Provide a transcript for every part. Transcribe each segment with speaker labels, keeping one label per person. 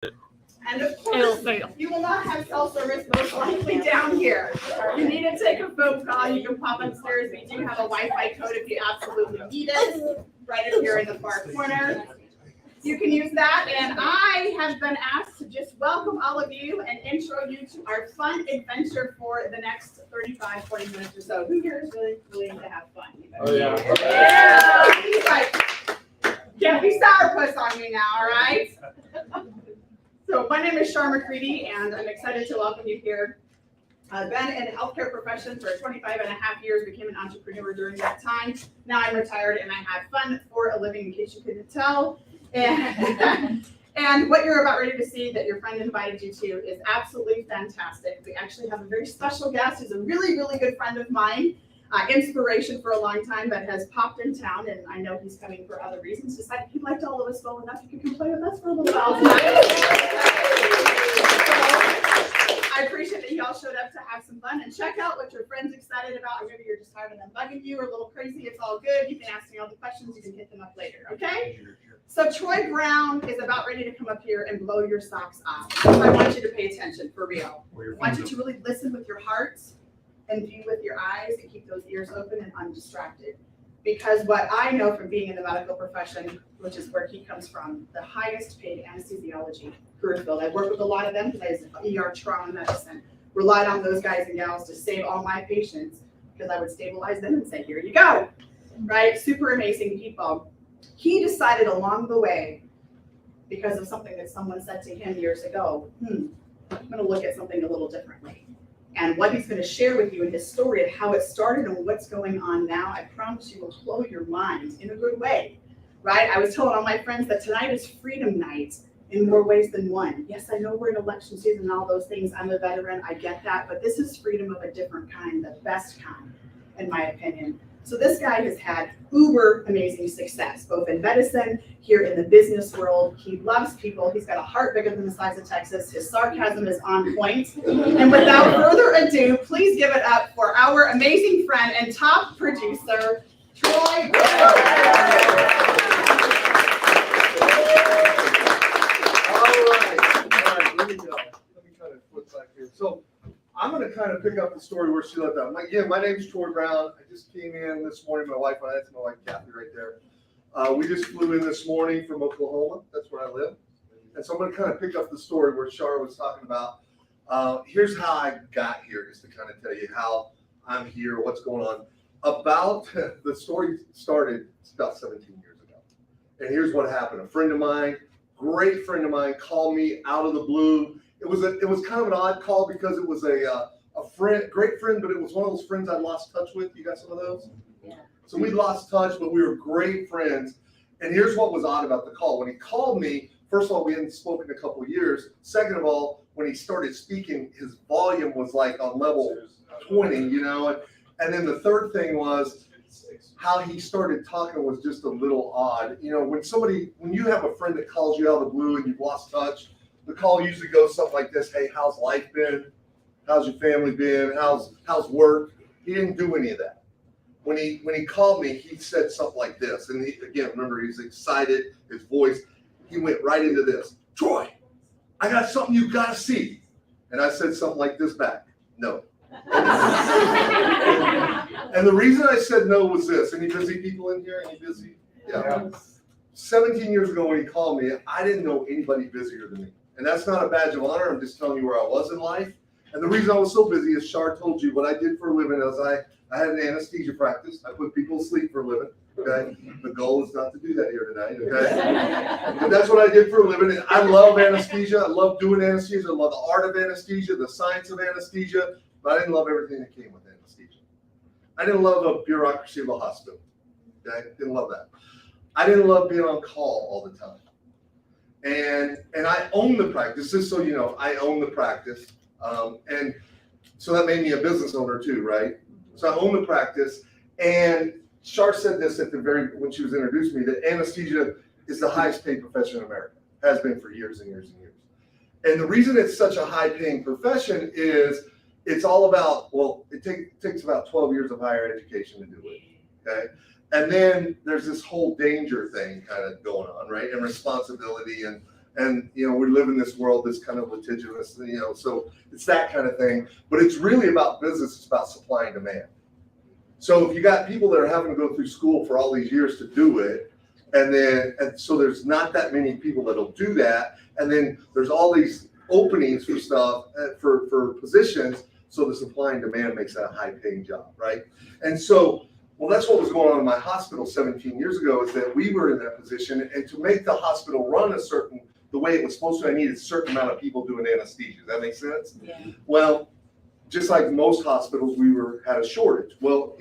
Speaker 1: And of course, you will not have cell service most likely down here. You need to take a phone call, you can pop upstairs. We do have a Wi-Fi code if you absolutely need it, right up here in the far corner. You can use that, and I have been asked to just welcome all of you and intro you to our fun adventure for the next 35, 40 minutes or so. Who here is really willing to have fun?
Speaker 2: Oh, yeah.
Speaker 1: Yeah, he's like, can't be sourpuss on me now, all right? So my name is Shar McCready, and I'm excited to welcome you here. I've been in the healthcare profession for 25 and a half years, became an entrepreneur during that time. Now I'm retired and I have fun for a living, in case you couldn't tell. And what you're about ready to see that your friend invited you to is absolutely fantastic. We actually have a very special guest who's a really, really good friend of mine, inspiration for a long time, that has popped in town, and I know he's coming for other reasons. Decided he liked all of us well enough, he could play with us for a little while tonight. I appreciate that y'all showed up to have some fun and check out what your friend's excited about, or maybe you're just tired of them bugging you or a little crazy. It's all good. You can ask me all the questions. You can hit them up later, okay? So Troy Brown is about ready to come up here and blow your socks off. I want you to pay attention, for real. I want you to really listen with your hearts and view with your eyes and keep those ears open and undistracted. Because what I know from being in the medical profession, which is where he comes from, the highest paid anesthesiology career field. I work with a lot of them because I was ER trauma medicine. Relied on those guys and gals to save all my patients because I would stabilize them and say, here you go, right? Super amazing people. He decided along the way, because of something that someone said to him years ago, I'm gonna look at something a little differently. And what he's going to share with you in his story of how it started and what's going on now, I promise you will blow your mind in a good way, right? I was telling all my friends that tonight is Freedom Night in more ways than one. Yes, I know we're in election season and all those things. I'm a veteran, I get that, but this is freedom of a different kind, the best kind, in my opinion. So this guy has had uber amazing success, both in medicine, here in the business world. He loves people. He's got a heart bigger than the size of Texas. His sarcasm is on point. And without further ado, please give it up for our amazing friend and top producer, Troy Brown.
Speaker 2: All right, let me kind of flip back here. So I'm going to kind of pick up the story where she left out. Again, my name is Troy Brown. I just came in this morning. My wife and I, that's my wife Kathy right there. We just flew in this morning from Oklahoma. That's where I live. And so I'm going to kind of pick up the story where Shar was talking about. Here's how I got here, just to kind of tell you how I'm here, what's going on. The story started about 17 years ago. And here's what happened. A friend of mine, great friend of mine, called me out of the blue. It was kind of an odd call because it was a friend, great friend, but it was one of those friends I lost touch with. You got some of those? Yeah. So we lost touch, but we were great friends. And here's what was odd about the call. When he called me, first of all, we hadn't spoken in a couple of years. Second of all, when he started speaking, his volume was like on level 20, you know. And then the third thing was how he started talking was just a little odd. You know, when you have a friend that calls you out of the blue and you've lost touch, the call usually goes something like this: hey, how's life been? How's your family been? How's work? He didn't do any of that. When he called me, he said something like this. And again, remember, he's excited, his voice, he went right into this. Troy, I got something you gotta see. And I said something like this back. No. And the reason I said no was this. Any busy people in here? Any busy? Yeah. 17 years ago when he called me, I didn't know anybody busier than me. And that's not a badge of honor. I'm just telling you where I was in life. And the reason I was so busy is Shar told you what I did for a living. As I had an anesthesia practice. I put people to sleep for a living. Okay. The goal is not to do that here tonight. Okay. But that's what I did for a living. And I love anesthesia. I love doing anesthesia. I love the art of anesthesia, the science of anesthesia. But I didn't love everything that came with anesthesia. I didn't love the bureaucracy of a hospital. Okay. Didn't love that. I didn't love being on call all the time. And I own the practice, just so you know, I own the practice. And so that made me a business owner too, right? So I own the practice. And Shar said this when she was introducing me, that anesthesia is the highest paid profession in America, has been for years and years and years. And the reason it's such a high paying profession is it's all about, well, it takes about 12 years of higher education to do it, okay? And then there's this whole danger thing kind of going on, right? And responsibility and And, we live in this world that's kind of litigious, so it's that kind of thing. But it's really about business. It's about supply and demand. So if you got people that are having to go through school for all these years to do it, and so there's not that many people that'll do that. And then there's all these openings for stuff, for positions. So the supply and demand makes that a high paying job, right? And so, well, that's what was going on in my hospital 17 years ago, is that we were in that position. And to make the hospital run the way it was supposed to, I needed a certain amount of people doing anesthesia. Does that make sense?
Speaker 3: Yeah.
Speaker 2: Well, just like most hospitals, had a shortage. Well,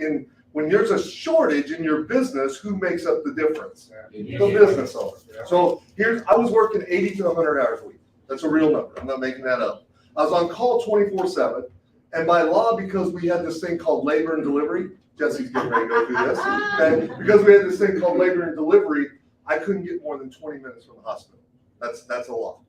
Speaker 2: when there's a shortage in your business, who makes up the difference? The business owner. So I was working 80 to 100 hours a week. That's a real number. I'm not making that up. I was on call 24/7. And by law, because we had this thing called labor and delivery, Jesse's getting ready to go through this. Okay? Because we had this thing called labor and delivery, I couldn't get more than 20 minutes from the hospital. That's a law.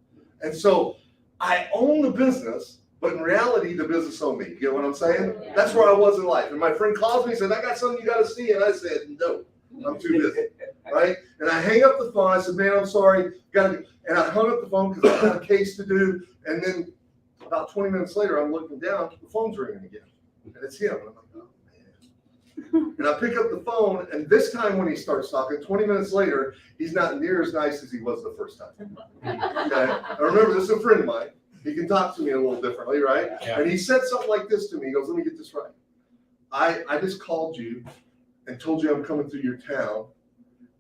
Speaker 2: And so I own the business, but in reality, the business owned me. You get what I'm saying?
Speaker 3: Yeah.
Speaker 2: That's where I was in life. And my friend calls me and said, I got something you got to see. And I said, no, I'm too busy. Right? And I hang up the phone. I said, man, I'm sorry. And I hung up the phone because I had a case to do. And then about 20 minutes later, I'm looking down, the phone's ringing again. And it's him. And I'm like, oh, man. And I pick up the phone, and this time when he starts talking, 20 minutes later, he's not near as nice as he was the first time. Okay? I remember, this is a friend of mine. He can talk to me a little differently, right?
Speaker 4: Yeah.
Speaker 2: And he said something like this to me. He goes, let me get this right. I just called you and told you I'm coming through your town,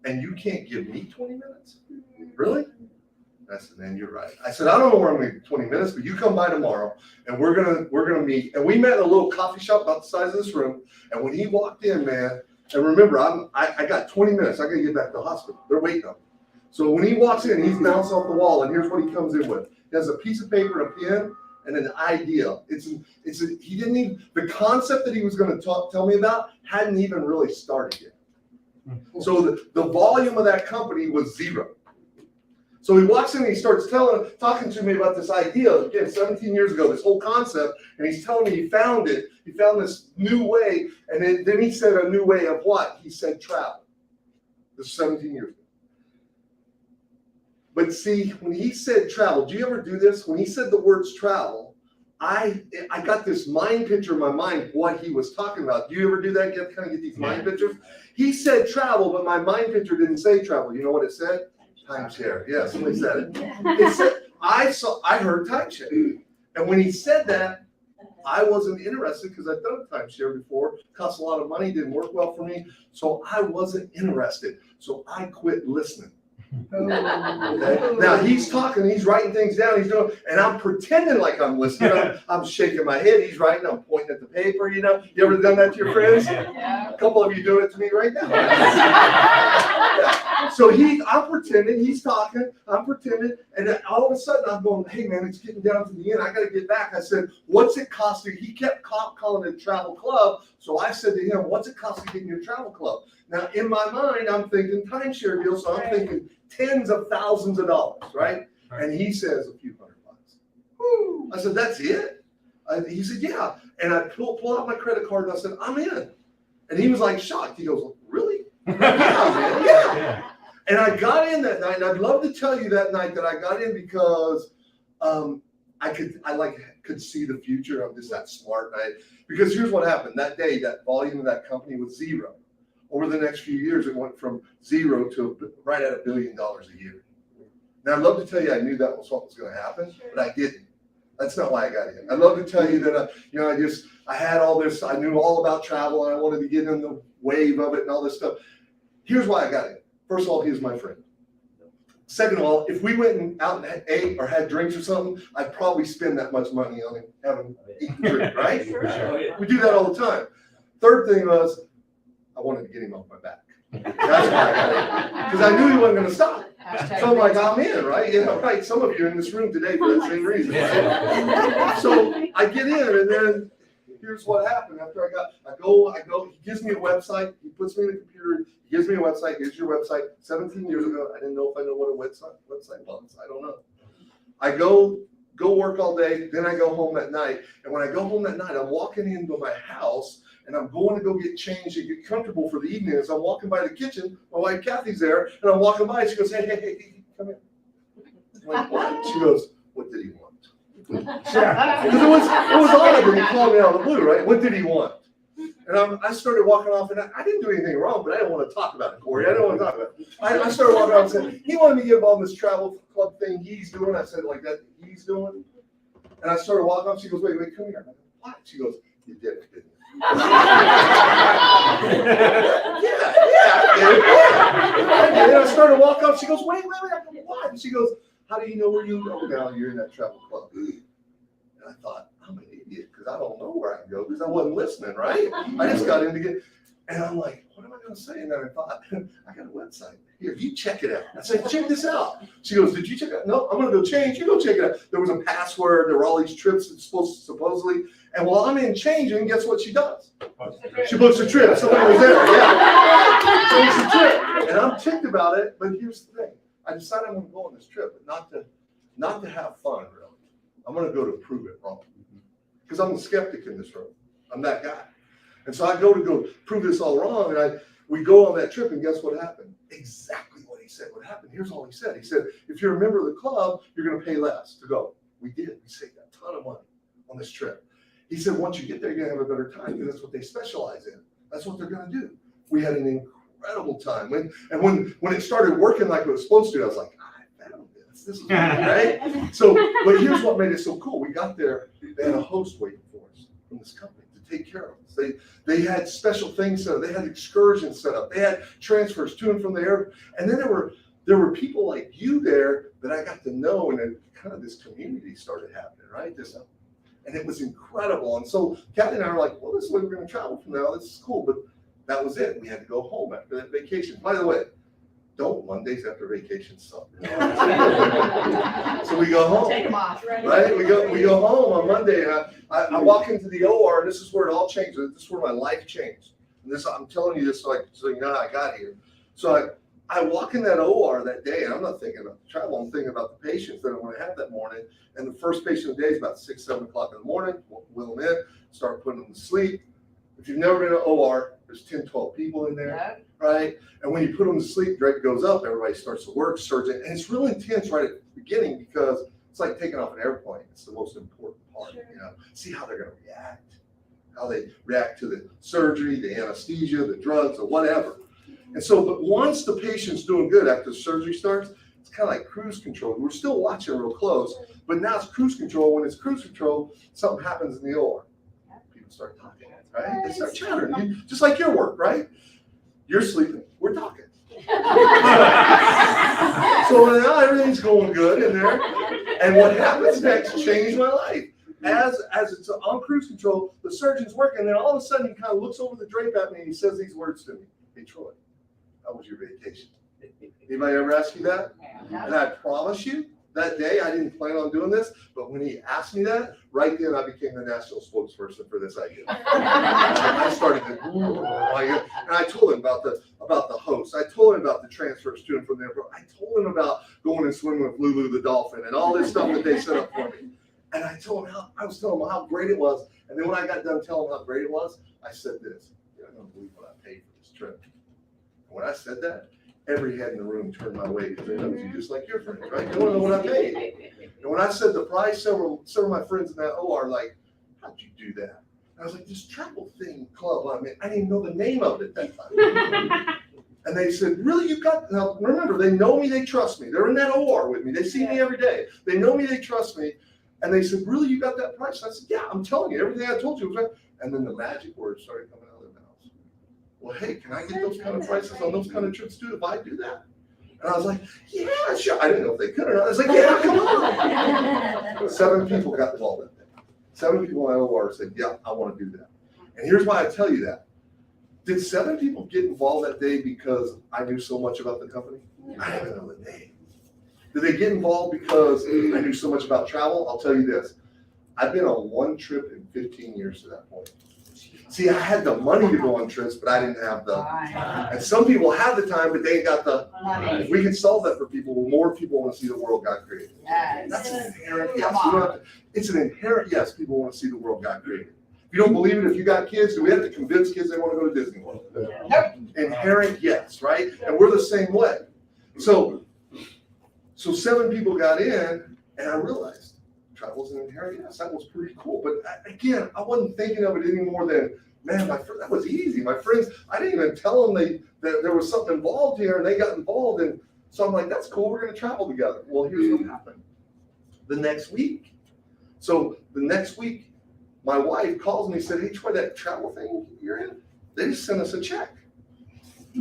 Speaker 2: and you can't give me 20 minutes? Really? I said, man, you're right. I said, I don't know where I'm going to get 20 minutes, but you come by tomorrow, and we're gonna meet. And we met in a little coffee shop about the size of this room. And when he walked in, man, and remember, I got 20 minutes. I got to get back to the hospital. They're waiting on me. So when he walks in, he's bounced off the wall, and here's what he comes in with. He has a piece of paper and a pen and an idea. He didn't even, the concept that he was going to tell me about hadn't even really started yet. So the volume of that company was zero. So he walks in and he starts talking to me about this idea, again, 17 years ago, this whole concept, and he's telling me he found it. He found this new way, and then he said a new way of what? He said travel. This is 17 years ago. But see, when he said travel, do you ever do this? When he said the words travel, I got this mind picture in my mind what he was talking about. Do you ever do that? Kind of get these mind pictures? He said travel, but my mind picture didn't say travel. You know what it said? Timeshare. Yeah, somebody said it. It said, I heard timeshare. And when he said that, I wasn't interested because I'd done a timeshare before. It cost a lot of money, didn't work well for me. So I wasn't interested. So I quit listening. Okay? Now he's talking, he's writing things down, he's doing, and I'm pretending like I'm listening. I'm shaking my head, he's writing, I'm pointing at the paper, You ever done that to your friends?
Speaker 3: Yeah.
Speaker 2: A couple of you doing it to me right now. Yeah. So I'm pretending, he's talking, I'm pretending, and then all of a sudden I'm going, hey man, it's getting down to the end, I gotta get back. I said, what's it cost you? He kept calling it travel club, so I said to him, what's it cost to get in your travel club? Now in my mind, I'm thinking timeshare deal, so I'm thinking tens of thousands of dollars, right? And he says a few $100. Woo. I said, that's it? He said, yeah. And I pull out my credit card and I said, I'm in. And he was like shocked. He goes, really? Yeah, man, yeah. And I got in that night, and I'd love to tell you that night that I got in because I could see the future. I'm just that smart. Because here's what happened. That day, that volume of that company was zero. Over the next few years, it went from zero to right at $1 billion a year. Now, I'd love to tell you I knew that was what was going to happen, but I didn't. That's not why I got in. I'd love to tell you that, I had all this, I knew all about travel, and I wanted to get in the wave of it and all this stuff. Here's why I got in. First of all, he's my friend. Second of all, if we went out and ate or had drinks or something, I'd probably spend that much money on him having eaten drink, right?
Speaker 3: Sure.
Speaker 2: We do that all the time. Third thing was, I wanted to get him off my back. That's why I got in. Because I knew he wasn't going to stop. So I'm like, I'm in, right? Yeah, right. Some of you are in this room today for that same reason. Right? So I get in, and then here's what happened. After I go, he gives me a website. He puts me in the computer. He gives me a website. Here's your website. 17 years ago, I didn't know if I know what a website was. I don't know. I go work all day. Then I go home at night. And when I go home at night, I'm walking into my house, and I'm going to go get changed and get comfortable for the evening. As I'm walking by the kitchen, my wife Kathy's there, and I'm walking by, and she goes, hey, come here. I'm like, what? She goes, what did he want?
Speaker 3: Yeah.
Speaker 2: Because it was odd that he called me out of the blue, right? What did he want? And I started walking off, and I didn't do anything wrong, but I didn't want to talk about it, Corey. I didn't want to talk about it. I started walking around and said, he wanted me to get involved in this travel club thing he's doing. I said, like that he's doing. And I started walking off. She goes, wait, come here. I'm like, what? She goes, you did it, didn't you? Yeah. And I started walking off. She goes, wait. I go, what? And she goes, how do you know where you go now? You're in that travel club. And I thought, I'm an idiot because I don't know where I can go because I wasn't listening, right? I just got in to get, and I'm like, what am I going to say? And then I thought, I got a website. Here, you check it out. I said, check this out. She goes, did you check it out? No, I'm going to go change. You go check it out. There was a password. There were all these trips that supposedly. And while I'm in changing, guess what she does? She books a trip. Somebody was there. Yeah. Books a trip. And I'm ticked about it. But here's the thing. I decided I'm going to go on this trip, but not to have fun, really. I'm going to go to prove it wrong. Because I'm the skeptic in this room. I'm that guy. And so I go prove this all wrong. And we go on that trip, and guess what happened? Exactly what he said would happen. Here's all he said. He said, if you're a member of the club, you're going to pay less to go. We did. We saved a ton of money on this trip. He said, once you get there, you're going to have a better time because that's what they specialize in. That's what they're going to do. We had an incredible time. When it started working like it was supposed to, I was like, I found this. This is right. So, but here's what made it so cool. We got there. They had a host waiting for us from this company to take care of us. They had special things set up. They had excursions set up. They had transfers to and from the air. And then there were people like you there that I got to know, and then kind of this community started happening, right? And it was incredible. And so Kathy and I were like, well, this is the way we're going to travel from now. This is cool. But that was it. We had to go home after that vacation. By the way, don't Mondays after vacation suck. So we go home.
Speaker 1: Take them off,
Speaker 2: right? We go home on Monday. And I walk into the OR, and this is where it all changed. This is where my life changed. And this, I'm telling you this so you know how I got here. So I walk in that OR that day, and I'm not thinking about the travel. I'm thinking about the patients that I want to have that morning. And the first patient of the day is about 6, 7 o'clock in the morning. Wheel them in, start putting them to sleep. If you've never been in an OR, there's 10, 12 people in there, right? And when you put them to sleep, Drake goes up, everybody starts to work, surgeon. And it's really intense right at the beginning because it's like taking off an airplane. It's the most important part, you know. See how they're going to react, how they react to the surgery, the anesthesia, the drugs, or whatever. And so, but once the patient's doing good after the surgery starts, it's kind of like cruise control. We're still watching real close, but now it's cruise control. When it's cruise control, something happens in the OR. People start talking, right? They start chattering, just like your work, right? You're sleeping, we're talking. So now everything's going good in there. And what happens next changed my life. As it's on cruise control, the surgeon's working, and then all of a sudden he kind of looks over the drape at me and he says these words to me. Hey, Troy, how was your vacation? Anybody ever ask you that? And I promise you, that day I didn't plan on doing this, but when he asked me that, right then I became the national spokesperson for this idea. I started to, and I told him about the host. I told him about the transfer student from there. I told him about going and swimming with Lulu the dolphin and all this stuff that they set up for me. And I was telling him how great it was. And then when I got done telling him how great it was, I said this. You're not going to believe what I paid for this trip. And when I said that, every head in the room turned my way because they know you just like your friends, right? You want to know what I paid. And when I said the price, several of my friends in that OR like, how'd you do that? And I was like, this travel thing club. I mean, I didn't even know the name of it at that time. And they said, really, you got, now remember, they know me, they trust me. They're in that OR with me. They see me every day. They know me, they trust me. And they said, really, you got that price? I said, yeah, I'm telling you, everything I told you was right. And then the magic words started coming out of their mouths. Well, hey, can I get those kind of prices on those kind of trips too if I do that? And I was like, yeah, sure. I didn't know if they could or not. I was like, yeah, come on. 7 people got involved that day. 7 people in the OR said, yeah, I want to do that. And here's why I tell you that. Did 7 people get involved that day because I knew so much about the company? I didn't know the name. Did they get involved because I knew so much about travel? I'll tell you this. I've been on 1 trip in 15 years to that point. See, I had the money to go on trips, but I didn't have the, and some people have the time, but they ain't got the, if we can solve that for people, more people want to see the world God created. That's an inherent yes. It's an inherent yes, people want to see the world God created. If you don't believe it, if you got kids, do we have to convince kids they want to go to Disney World? Nope. Inherent yes, right? And we're the same way. So So 7 people got in, and I realized travel's an inherent yes. That was pretty cool. But again, I wasn't thinking of it any more than, man, that was easy. My friends, I didn't even tell them that there was something involved here, and they got involved. And so I'm like, that's cool. We're going to travel together. Well, here's what happened. The next week, my wife calls me and said, hey, Troy, that travel thing you're in, they just sent us a check.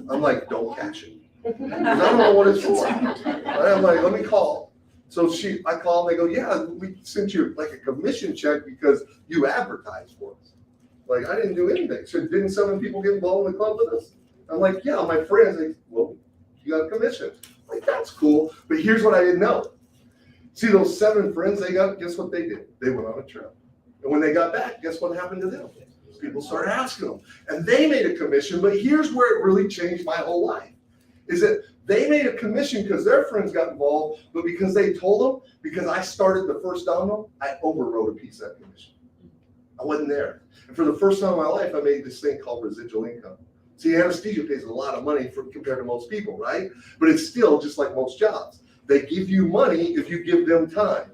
Speaker 2: I'm like, don't cash it. Because I don't know what it's for. I'm like, let me call. So I call and they go, yeah, we sent you like a commission check because you advertised for us. Like, I didn't do anything. So didn't 7 people get involved in the club with us? I'm like, yeah, my friends. They, well, you got a commission. I'm like, that's cool. But here's what I didn't know. See, those 7 friends guess what they did? They went on a trip. And when they got back, guess what happened to them? People started asking them. And they made a commission, but here's where it really changed my whole life. Is that they made a commission because their friends got involved, but because they told them, because I started the first domino, I overrode a piece of that commission. I wasn't there. And for the first time in my life, I made this thing called residual income. See, anesthesia pays a lot of money compared to most people, right? But it's still just like most jobs. They give you money if you give them time.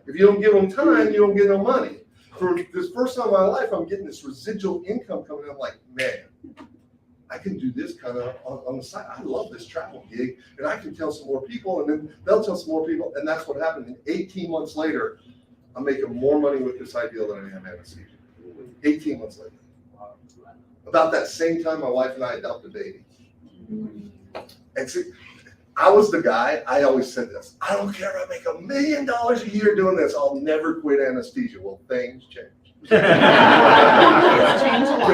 Speaker 2: If you don't give them time, you don't get no money. For this first time in my life, I'm getting this residual income coming in. I'm like, man, I can do this kind of on the side. I love this travel gig, and I can tell some more people, and then they'll tell some more people, and that's what happened. And 18 months later, I'm making more money with this idea than I am anesthesia. 18 months later. About that same time, my wife and I adopted a baby. And see, I was the guy, I always said this, I don't care if I make $1 million a year doing this, I'll never quit anesthesia. Well, things change. Can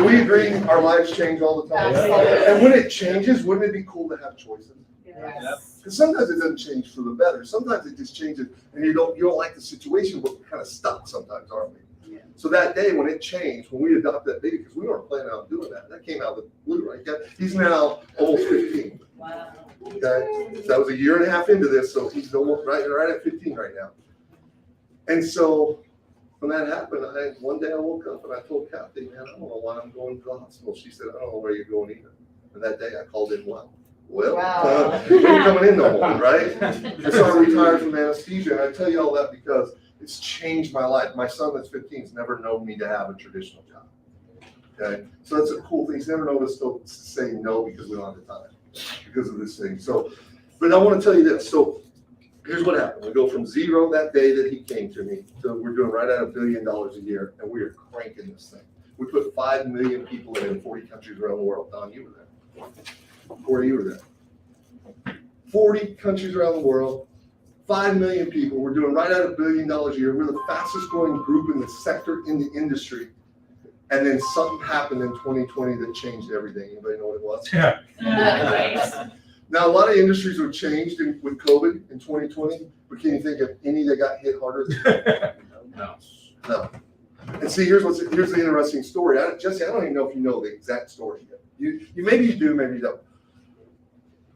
Speaker 2: we agree our lives change all the time? And when it changes, wouldn't it be cool to have choices?
Speaker 1: Yes.
Speaker 2: Because sometimes it doesn't change for the better. Sometimes it just changes and you don't like the situation, but we're kind of stuck sometimes, aren't we?
Speaker 1: Yeah.
Speaker 2: So that day when it changed, when we adopted that baby, because we weren't planning on doing that came out of the blue, right? He's now almost 15.
Speaker 4: Wow.
Speaker 2: Okay, so that was a year and a half into this, so he's almost right at 15 right now. And so when that happened, one day I woke up and I told Kathy, man, I don't know why I'm going to the hospital. She said, I don't know where you're going either. And that day I called in well.
Speaker 4: Wow.
Speaker 2: You ain't coming in no more, right? And so I retired from anesthesia, and I tell you all that because it's changed my life. My son that's 15 has never known me to have a traditional job. Okay, so that's a cool thing. He's never known us to say no because we don't have the time, because of this thing. So, but I want to tell you this. So here's what happened. We go from zero that day that he came to me to we're doing right at $1 billion a year, and we are cranking this thing. We put 5 million people in 40 countries around the world. Don, you were there. Corey, you were there. 40 countries around the world, 5 million people. We're doing right at $1 billion a year. We're the fastest growing group in the sector, in the industry. And then something happened in 2020 that changed everything. Anybody know what it was?
Speaker 3: Yeah.
Speaker 2: Now, a lot of industries were changed with COVID in 2020, but can you think of any that got hit harder? No. And see, here's the interesting story. Jesse, I don't even know if you know the exact story yet. You maybe you do, maybe you don't.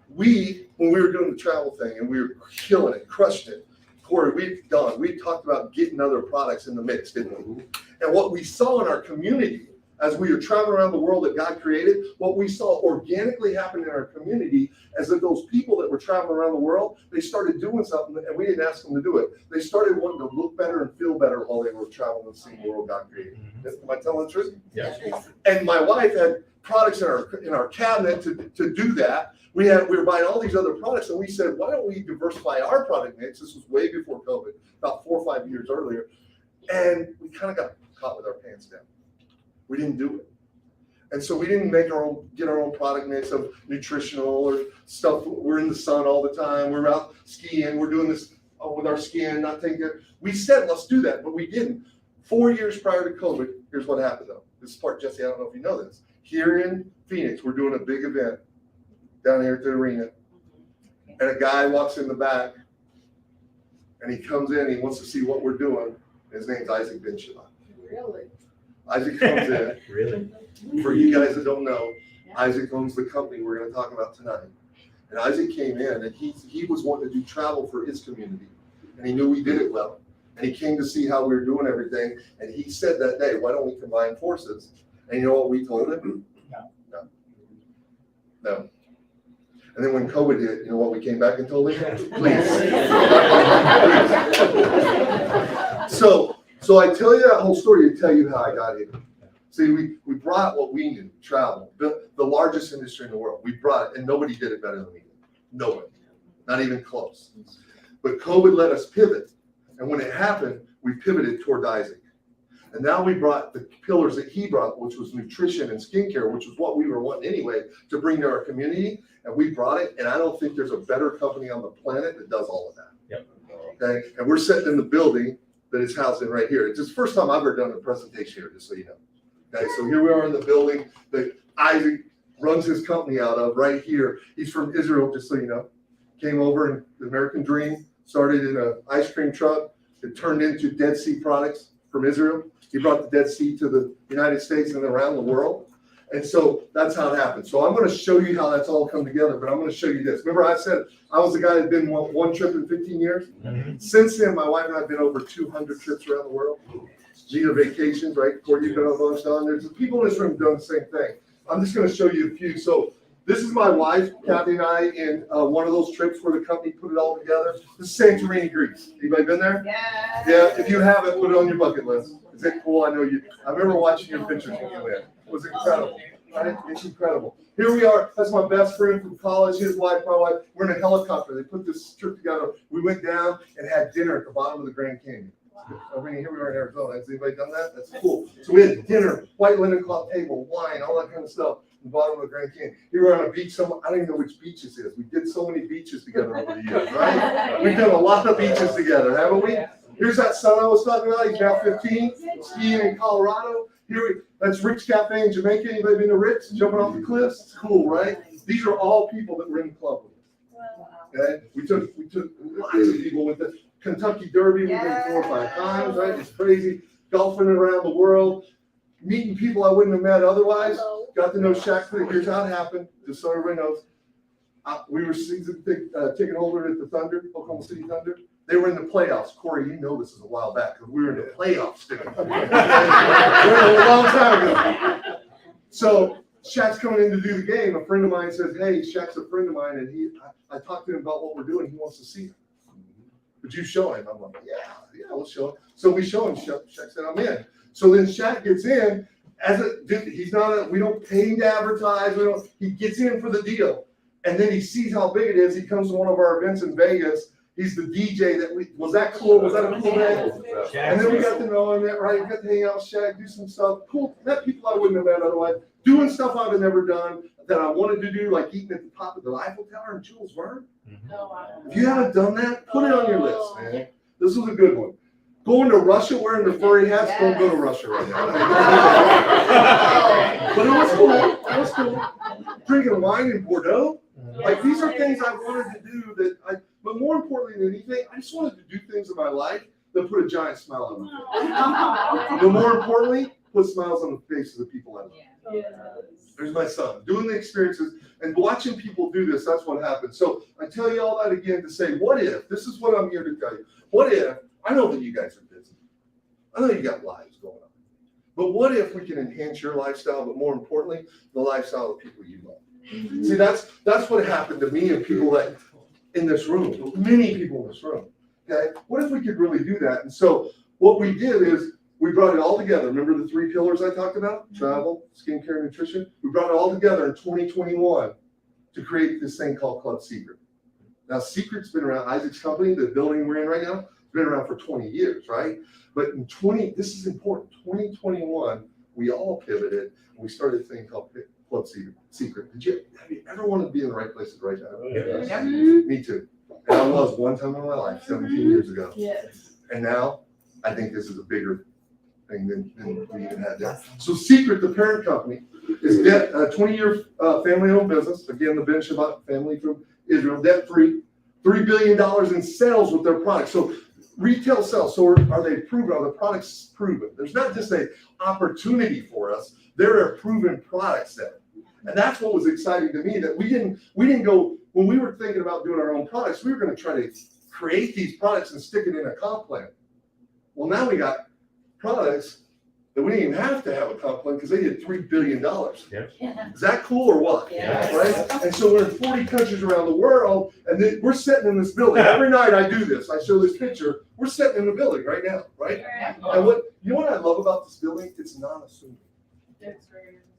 Speaker 2: When we were doing the travel thing and we were killing it, crushing it, Corey, we talked about getting other products in the mix, didn't we? And what we saw in our community as we were traveling around the world that God created, what we saw organically happen in our community is that those people that were traveling around the world, they started doing something and we didn't ask them to do it. They started wanting to look better and feel better while they were traveling and seeing the world God created. Am I telling the truth?
Speaker 3: Yes.
Speaker 2: And my wife had products in our cabinet to do that. We were buying all these other products, and we said, why don't we diversify our product mix? This was way before COVID, about 4 or 5 years earlier. And we kind of got caught with our pants down. We didn't do it. And so we didn't get our own product mix of nutritional or stuff. We're in the sun all the time. We're out skiing. We're doing this with our skiing, not taking care. We said, let's do that, but we didn't. 4 years prior to COVID, here's what happened though. This is part, Jesse, I don't know if you know this. Here in Phoenix, we're doing a big event down here at the arena. And a guy walks in the back and he comes in, he wants to see what we're doing. His name's Isaac Ben Shabbat.
Speaker 1: Really?
Speaker 2: Isaac comes in.
Speaker 3: Really?
Speaker 2: For you guys that don't know, Isaac owns the company we're going to talk about tonight. And Isaac came in and he was wanting to do travel for his community. And he knew we did it well. And he came to see how we were doing everything. And he said that day, why don't we combine forces? And you know what we told him? No. And then when COVID hit, you know what we came back and told him? Please. So I tell you that whole story to tell you how I got here. See, we brought what we knew, travel, the largest industry in the world. We brought it, and nobody did it better than we did. Nobody, not even close. But COVID let us pivot. And when it happened, we pivoted toward Isaac. And now we brought the pillars that he brought, which was nutrition and skincare, which was what we were wanting anyway to bring to our community. And we brought it. And I don't think there's a better company on the planet that does all of that.
Speaker 3: Yep.
Speaker 2: Okay. And we're sitting in the building that is housed in right here. It's the first time I've ever done a presentation here, just so you know. Okay. So here we are in the building that Isaac runs his company out of right here. He's from Israel, just so you know. Came over in the American Dream, started in an ice cream truck. It turned into Dead Sea products from Israel. He brought the Dead Sea to the United States and around the world. And so that's how it happened. So I'm going to show you how that's all come together, but I'm going to show you this. Remember I said I was the guy that had been one trip in 15 years? Mm-hmm. Since then, my wife and I have been over 200 trips around the world. These are vacations, right? Corey, you've been on a bunch on. There's people in this room doing the same thing. I'm just going to show you a few. So this is my wife, Kathy, and I in one of those trips where the company put it all together. This is Santorini, Greece. Anybody been there?
Speaker 1: Yeah.
Speaker 2: Yeah. If you haven't, put it on your bucket list. Is it cool? I know you. I remember watching your pictures when you went. It was incredible. Right? It's incredible. Here we are. That's my best friend from college. His wife, my wife. We're in a helicopter. They put this trip together. We went down and had dinner at the bottom of the Grand Canyon. I mean, here we are in Arizona. Has anybody done that? That's cool. So we had dinner, white linen cloth table, wine, all that kind of stuff. The bottom of the Grand Canyon. Here we're on a beach. I don't even know which beach this is. We did so many beaches together over the years, right? We've done a lot of beaches together, haven't we? Here's that son I was talking about. He's now 15, skiing in Colorado. That's Rick's Cafe in Jamaica. Anybody been to Rick's? Jumping off the cliffs? It's cool, right? These are all people that were in the club with us. Okay? We took lots of people with the Kentucky Derby. We've been 4 or 5 times, right? It's crazy. Golfing around the world. Meeting people I wouldn't have met otherwise. Got to know Shaq. Here's how it happened, just so everybody knows. We were season ticket holder at the Thunder, Oklahoma City Thunder. They were in the playoffs. Corey, you know this is a while back because we were in the playoffs. A long time ago. So Shaq's coming in to do the game. A friend of mine says, "Hey, Shaq's a friend of mine, and I talked to him about what we're doing. He wants to see it. Would you show him?" I'm like, "Yeah, we'll show him." So we show him. Shaq said, "I'm in." So then Shaq gets in. We don't pay him to advertise. He gets in for the deal. And then he sees how big it is. He comes to one of our events in Vegas. He's the DJ was that cool? Was that a cool day? And then we got to know him, right? We got to hang out with Shaq, do some stuff. Cool. Met people I wouldn't have met otherwise. Doing stuff I've never done that I wanted to do, like eating at the top of the Eiffel Tower in Jules Verne. If you haven't done that, put it on your list, man. This was a good one. Going to Russia wearing the furry hats, don't go to Russia right now. But it was cool. It was cool. Drinking wine in Bordeaux. Like, these are things I wanted to do but more importantly than anything, I just wanted to do things in my life that put a giant smile on my face. But more importantly, put smiles on the faces of people I love.
Speaker 1: Yes.
Speaker 2: There's my son. Doing the experiences and watching people do this, that's what happens. So I tell you all that again to say, what if, this is what I'm here to tell you. What if, I know that you guys are busy. I know you got lives going on. But what if we can enhance your lifestyle, but more importantly, the lifestyle of people you love? Mm-hmm. See, that's what happened to me and people that in this room, many people in this room. Okay, what if we could really do that? And so what we did is we brought it all together. Remember the 3 pillars I talked about? Travel, skincare, nutrition. We brought it all together in 2021 to create this thing called Club Secret. Now, Secret's been around. Isaac's company, the building we're in right now, it's been around for 20 years, right? But in this is important. 2021, we all pivoted and we started a thing called Club Secret. Have you ever wanted to be in the right place at the right time?
Speaker 3: Yes.
Speaker 1: Yep.
Speaker 2: Me too. And I was one time in my life, 17 years ago.
Speaker 1: Yes.
Speaker 2: And now I think this is a bigger thing than we even had there. So Secret, the parent company, is a 20-year family-owned business. Again, the Ben Shabbat family from Israel, debt-free, $3 billion in sales with their products. So retail sales. So are they proven? Are the products proven? There's not just an opportunity for us. There are proven products there. And that's what was exciting to me, that we didn't go, when we were thinking about doing our own products, we were going to try to create these products and stick it in a comp plan. Well, now we got products that we didn't even have to have a comp plan because they did $3 billion.
Speaker 4: Yeah.
Speaker 2: Is that cool or what?
Speaker 4: Yeah.
Speaker 2: Right? And so we're in 40 countries around the world, and then we're sitting in this building. Every night I do this. I show this picture. We're sitting in the building right now, right? And you know what I love about this building? It's non-assuming,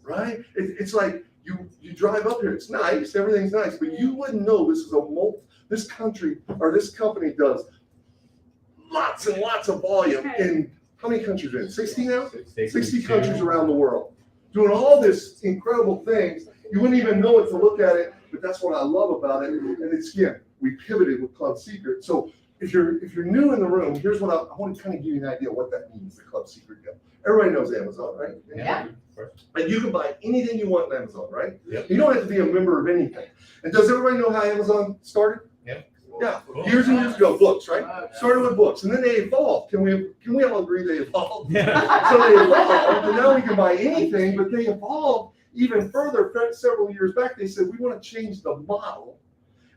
Speaker 2: right? It's like you drive up here. It's nice. Everything's nice, but you wouldn't know this is this country or this company does lots and lots of volume in how many countries are in? 60 now? 60 countries around the world. Doing all this incredible things. You wouldn't even know it to look at it, but that's what I love about it. And it's, again, we pivoted with Club Secret. So if you're new in the room, here's what I want to kind of give you an idea of what that means, the Club Secret deal. Everybody knows Amazon, right?
Speaker 4: Yeah.
Speaker 2: And you can buy anything you want on Amazon, right?
Speaker 3: Yep.
Speaker 2: You don't have to be a member of anything. And does everybody know how Amazon started? Yeah, years and years ago, books, right? Started with books, and then they evolved. Can we all agree they evolved?
Speaker 3: Yeah.
Speaker 2: So they evolved, and now we can buy anything, but they evolved even further. Several years back, they said, we want to change the model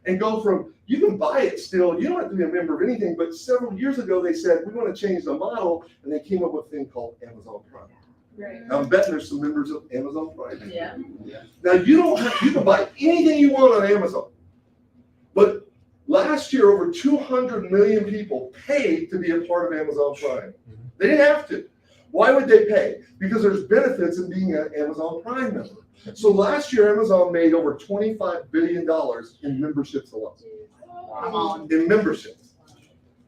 Speaker 2: and go from, you can buy it still, you don't have to be a member of anything, but several years ago, they said, we want to change the model, and they came up with a thing called Amazon Prime.
Speaker 1: Right.
Speaker 2: Now, I'm betting there's some members of Amazon Prime.
Speaker 4: Yeah.
Speaker 2: Now, you can buy anything you want on Amazon, but last year, over 200 million people paid to be a part of Amazon Prime. They didn't have to. Why would they pay? Because there's benefits in being an Amazon Prime member. So last year, Amazon made over $25 billion in memberships alone. In memberships.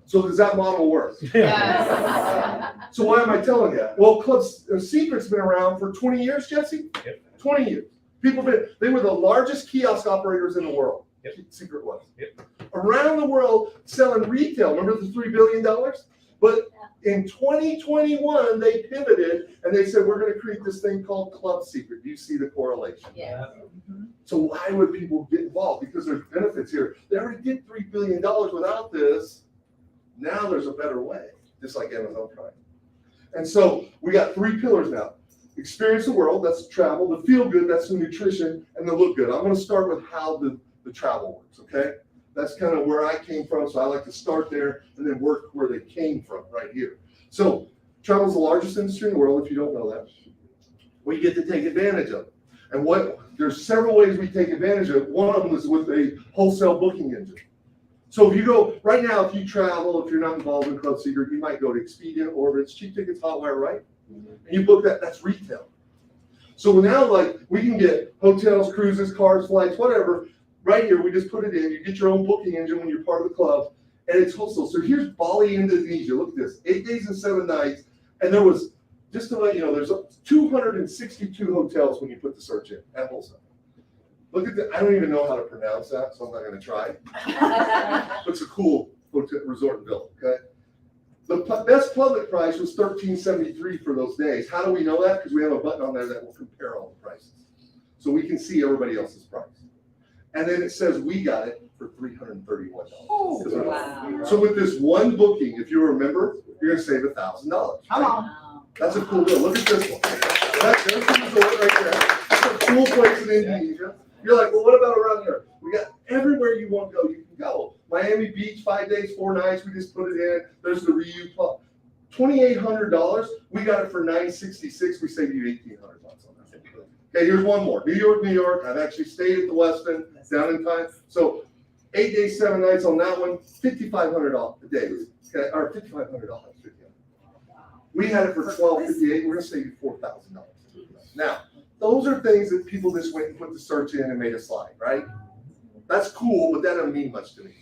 Speaker 2: So does that model work? So why am I telling you? Well, Club Secret's been around for 20 years, Jesse?
Speaker 3: Yep.
Speaker 2: 20 years. They were the largest kiosk operators in the world.
Speaker 3: Yep.
Speaker 2: Secret was.
Speaker 3: Yep.
Speaker 2: Around the world selling retail. Remember the $3 billion? But in 2021, they pivoted and they said, we're going to create this thing called Club Secret. Do you see the correlation?
Speaker 4: Yeah.
Speaker 2: So why would people get involved? Because there's benefits here. They already did $3 billion without this. Now there's a better way, just like Amazon Prime. And so we got 3 pillars now. Experience the world, that's travel. The feel good, that's the nutrition. And the look good. I'm going to start with how the travel works, okay? That's kind of where I came from, so I like to start there and then work where they came from, right here. So travel is the largest industry in the world, if you don't know that. We get to take advantage of it. And there's several ways we take advantage of it. One of them is with a wholesale booking engine. So if you go, right now, if you travel, if you're not involved in Club Secret, you might go to Expedia, Orbitz, Cheap Tickets, Hotwire, right? And you book that's retail. So now, like, we can get hotels, cruises, cars, flights, whatever. Right here, we just put it in. You get your own booking engine when you're part of the club, and it's wholesale. So here's Bali, Indonesia. Look at this, 8 days and 7 nights. And there was, just to let you know, there's 262 hotels when you put the search in at wholesale. Look at that. I don't even know how to pronounce that, so I'm not going to try. Looks a cool hotel, resort and villa, okay? The best public price was $13.73 for those days. How do we know that? Because we have a button on there that will compare all the prices. So we can see everybody else's price. And then it says we got it for $331.
Speaker 4: Oh, wow.
Speaker 2: So with this one booking, if you remember, you're gonna save $1,000.
Speaker 1: Come on.
Speaker 4: Wow.
Speaker 2: That's a cool deal. Look at this one. There's the resort right there. That's a cool place in Indonesia. You're like, well, what about around here? We got everywhere you want to go, you can go. Miami Beach, 5 days, 4 nights. We just put it in. There's the Riu Club. $2,800. We got it for $966. We saved you $1,800 on that. Okay, here's one more. New York, New York. I've actually stayed at the Westin down in time. So 8 days, 7 nights on that one, $5,500 a day. Okay, or $5,500. We had it for $1,258. We're gonna save you $4,000. Now, those are things that people just went and put the search in and made a slide, right? That's cool, but that doesn't mean much to me.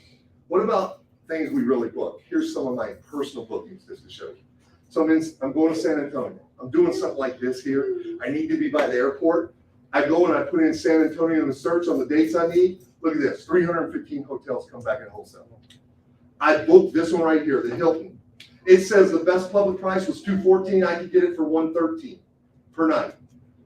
Speaker 2: What about things we really book? Here's some of my personal bookings just to show you. So I'm going to San Antonio. I'm doing something like this here. I need to be by the airport. I go and I put in San Antonio in the search on the dates I need. Look at this, 315 hotels come back in wholesale. I booked this one right here, the Hilton. It says the best public price was $214. I could get it for $113 per night.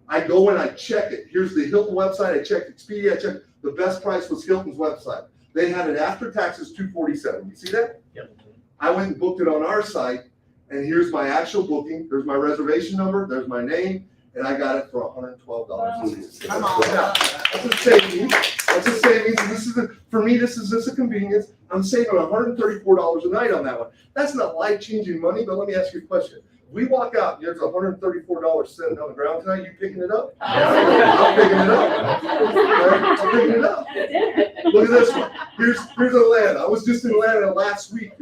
Speaker 2: I go and I check it. Here's the Hilton website. I checked Expedia. I checked. The best price was Hilton's website. They had it after taxes, $247. You see that?
Speaker 3: Yep.
Speaker 2: I went and booked it on our site, and here's my actual booking. There's my reservation number. There's my name. and I got it for $112.
Speaker 1: Come on.
Speaker 2: Now, that's a savings. That's a savings. And this is for me. This is just a convenience. I'm saving $134 a night on that one. That's not life-changing money, but let me ask you a question. We walk out, there's $134 sitting on the ground tonight. You picking it up? I'm picking it up. Right? I'm picking it up. Look at this one. Here's Atlanta. I was just in Atlanta last week.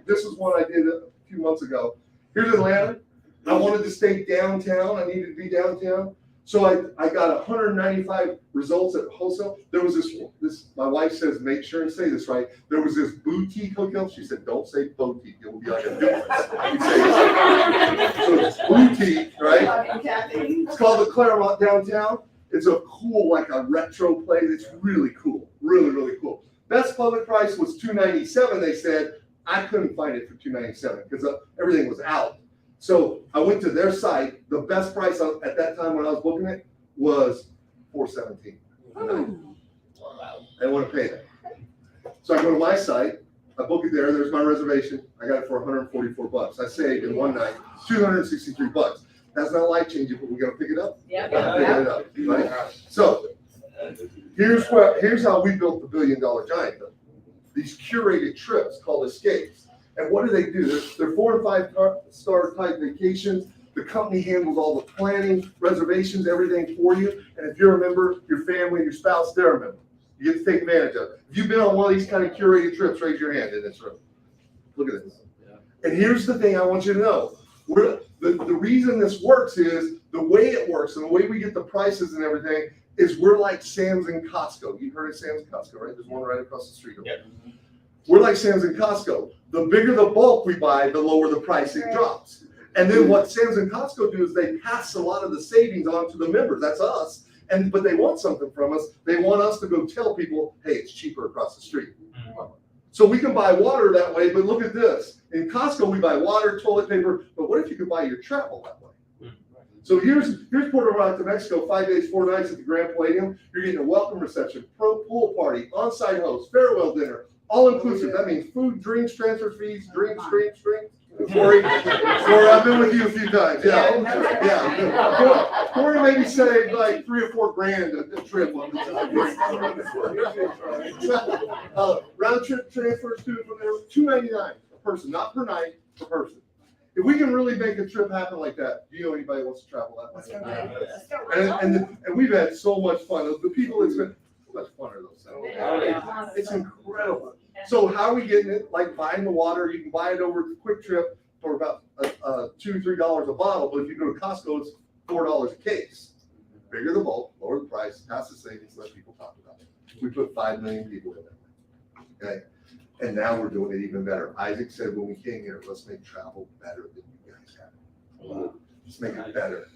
Speaker 2: This was one I did a few months ago. Here's Atlanta. I wanted to stay downtown. I needed to be downtown. So I got 195 results at wholesale. There was this, my wife says, make sure and say this right. There was this boutique hotel. She said, don't say boutique. It will be like a difference. So it's boutique, right? It's called the Claremont Downtown. It's a cool, like a retro place. It's really cool. Really, really cool. Best public price was $297. They said, I couldn't find it for $297 because everything was out. So I went to their site. The best price at that time when I was booking it was $417. I didn't want to pay that. So I go to my site. I book it there. There's my reservation. I got it for $144. I saved in one night $263. That's not life changing, but we got to pick it up.
Speaker 4: Yeah.
Speaker 2: Pick it up, right? So here's how we built the $1 billion giant. These curated trips called escapes. And what do? They're 4 and 5 star type vacations. The company handles all the planning, reservations, everything for you. And if you're a member, your family, your spouse, they're a member. You get to take advantage of it. If you've been on one of these kind of curated trips, raise your hand in this room. Look at this. And here's the thing I want you to know. The reason this works is the way it works and the way we get the prices and everything is we're like Sam's and Costco. You've heard of Sam's and Costco, right? There's one right across the street.
Speaker 3: Yep.
Speaker 2: We're like Sam's and Costco. The bigger the bulk we buy, the lower the pricing drops. And then what Sam's and Costco do is they pass a lot of the savings on to the members. That's us. But they want something from us. They want us to go tell people, hey, it's cheaper across the street. So we can buy water that way, but look at this. In Costco, we buy water, toilet paper, but what if you could buy your travel that way? So here's Puerto Vallarta, Mexico, 5 days, 4 nights at the Grand Palladium. You're getting a welcome reception, pro pool party, on-site host, farewell dinner, all inclusive. That means food, drinks, transfer fees, drinks. Corey, I've been with you a few times. Yeah. Corey maybe saved like $3 or $4 grand a trip on this. Round trip transfers to from there, $299 per person, not per night, per person. If we can really make a trip happen like that, do you know anybody who wants to travel that way? And we've had so much fun. The people, it's been so much fun are those things. It's incredible. So how are we getting it? Like buying the water, you can buy it over at Quick Trip for about $2 or $3 a bottle, but if you go to Costco, it's $4 a case. Bigger the bulk, lower the price, pass the savings, let people talk about it. We put 5 million people in there. Okay, and now we're doing it even better. Isaac said when we came here, let's make travel better than you guys have. Let's make it better.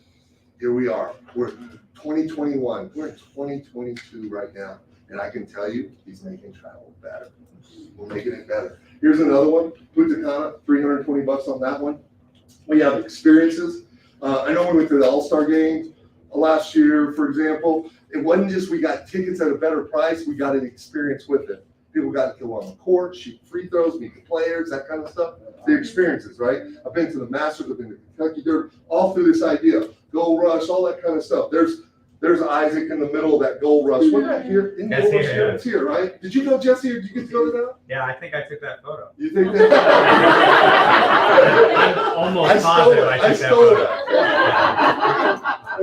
Speaker 2: Here we are. We're 2021. We're in 2022 right now, and I can tell you, he's making travel better. We're making it better. Here's another one. Punta Cana, $320 on that one. We have experiences. I know we went to the All-Star game last year, for example. It wasn't just we got tickets at a better price. We got an experience with it. People got to go on the court, shoot free throws, meet the players, that kind of stuff. The experiences, right? I've been to the Masters, I've been to Kentucky Derby, all through this idea. Gold Rush, all that kind of stuff. There's Isaac in the middle of that Gold Rush. Wasn't that here? In Gold Rush here? It's here, right? Did you go, Jesse, or did you get to go to that?
Speaker 3: Yeah, I think I took that photo.
Speaker 2: You think that?
Speaker 3: I'm almost positive I took that photo.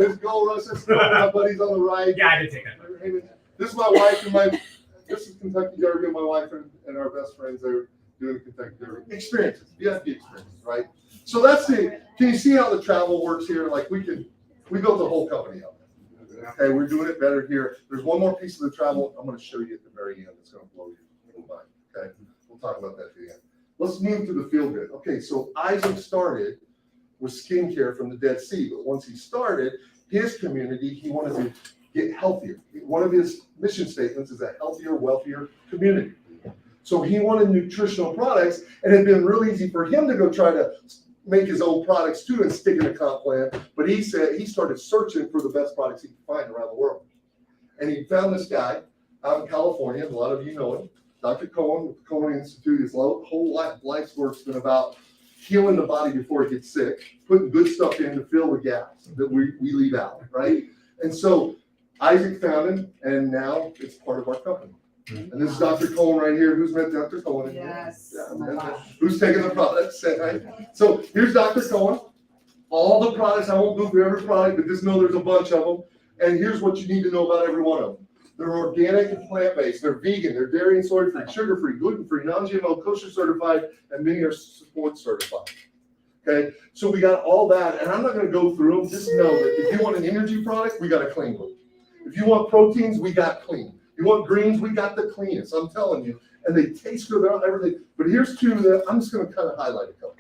Speaker 2: There's Gold Rush. That's my buddies on the right.
Speaker 3: Yeah, I did take that photo.
Speaker 2: This is my wife and this is Kentucky Derby, and my wife and our best friends are doing the Kentucky Derby. Experiences, VIP experiences, right? So can you see how the travel works here? Like we built the whole company up. Okay, we're doing it better here. There's one more piece of the travel I'm going to show you at the very end. It's going to blow your mind. Okay, we'll talk about that at the end. Let's move to the feel good. Okay, so Isaac started with skincare from the Dead Sea, but once he started his community, he wanted to get healthier. One of his mission statements is a healthier, wealthier community. So he wanted nutritional products, and it had been real easy for him to go try to make his own products too and stick in a comp plan. But he said he started searching for the best products he could find around the world. And he found this guy out in California. A lot of you know him, Dr. Cohen with the Cohen Institute. His whole life's work's been about healing the body before it gets sick, putting good stuff in to fill the gaps that we leave out, right? And so Isaac found him, and now it's part of our company. And this is Dr. Cohen right here. Who's met Dr. Cohen?
Speaker 1: Yes.
Speaker 2: Yeah,
Speaker 1: Oh my gosh.
Speaker 2: who's taking the products? Say hi. So here's Dr. Cohen. All the products, I won't go through every product, but just know there's a bunch of them. And here's what you need to know about every one of them. They're organic and plant-based. They're vegan. They're dairy and soy-free, sugar-free, gluten-free, non-GMO, kosher certified, and many are sports certified. Okay, so we got all that, and I'm not going to go through them. Just know that if you want an energy product, we got a clean one. If you want proteins, we got clean. You want greens, we got the cleanest. I'm telling you, and they taste good. They're everything. But here's two that I'm just going to kind of highlight a couple.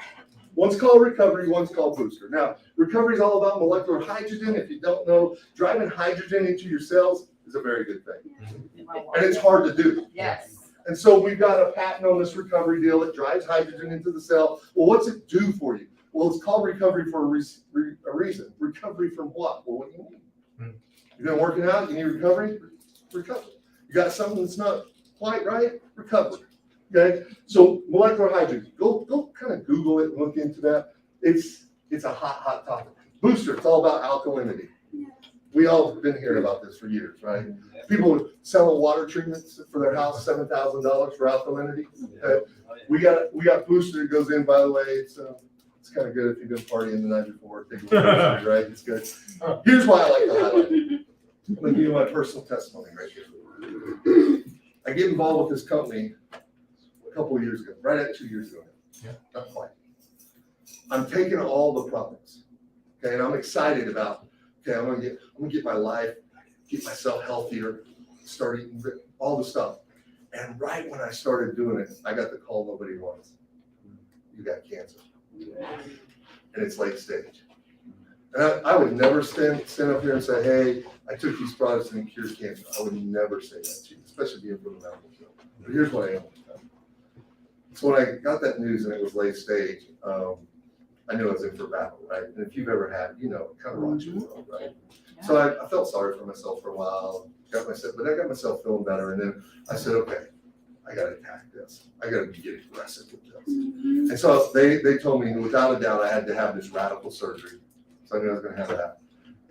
Speaker 2: One's called Recovery, one's called Booster. Now, Recovery is all about molecular hydrogen. If you don't know, driving hydrogen into your cells is a very good thing. And it's hard to do.
Speaker 1: Yes.
Speaker 2: And so we've got a patent on this recovery deal that drives hydrogen into the cell. Well, what's it do for you? Well, it's called recovery for a reason. Recovery from what? Well, what do you need? You've been working out, you need recovery? Recover. You got something that's not quite right? Recover. Okay? So molecular hydrogen. Go kind of Google it and look into that. It's a hot topic. Booster, it's all about alkalinity. We all have been hearing about this for years, right? People selling water treatments for their house, $7,000 for alkalinity. Okay? We got Booster that goes in, by the way. It's kind of good if you've been partying the night before. Take a Booster, right? It's good. Here's why I like to highlight it. I'm going to give you my personal testimony right here. I get involved with this company a couple of years ago, right at 2 years ago.
Speaker 3: Yeah.
Speaker 2: Not quite. I'm taking all the products, okay, and I'm excited about, okay, I'm gonna get my life, get myself healthier, start eating all the stuff. And right when I started doing it, I got the call nobody wants. You got cancer. And it's late stage. And I would never stand up here and say, hey, I took these products and it cured cancer. I would never say that to you, especially being from the medical field. But here's what I am. So when I got that news and it was late stage, I knew I was in for battle, right? And if you've ever had, it kind of rocks your world, right? So I felt sorry for myself for a while, but I got myself feeling better. And then I said, okay, I got to attack this. I got to get aggressive with this. And so they told me without a doubt I had to have this radical surgery. So I knew I was going to have that.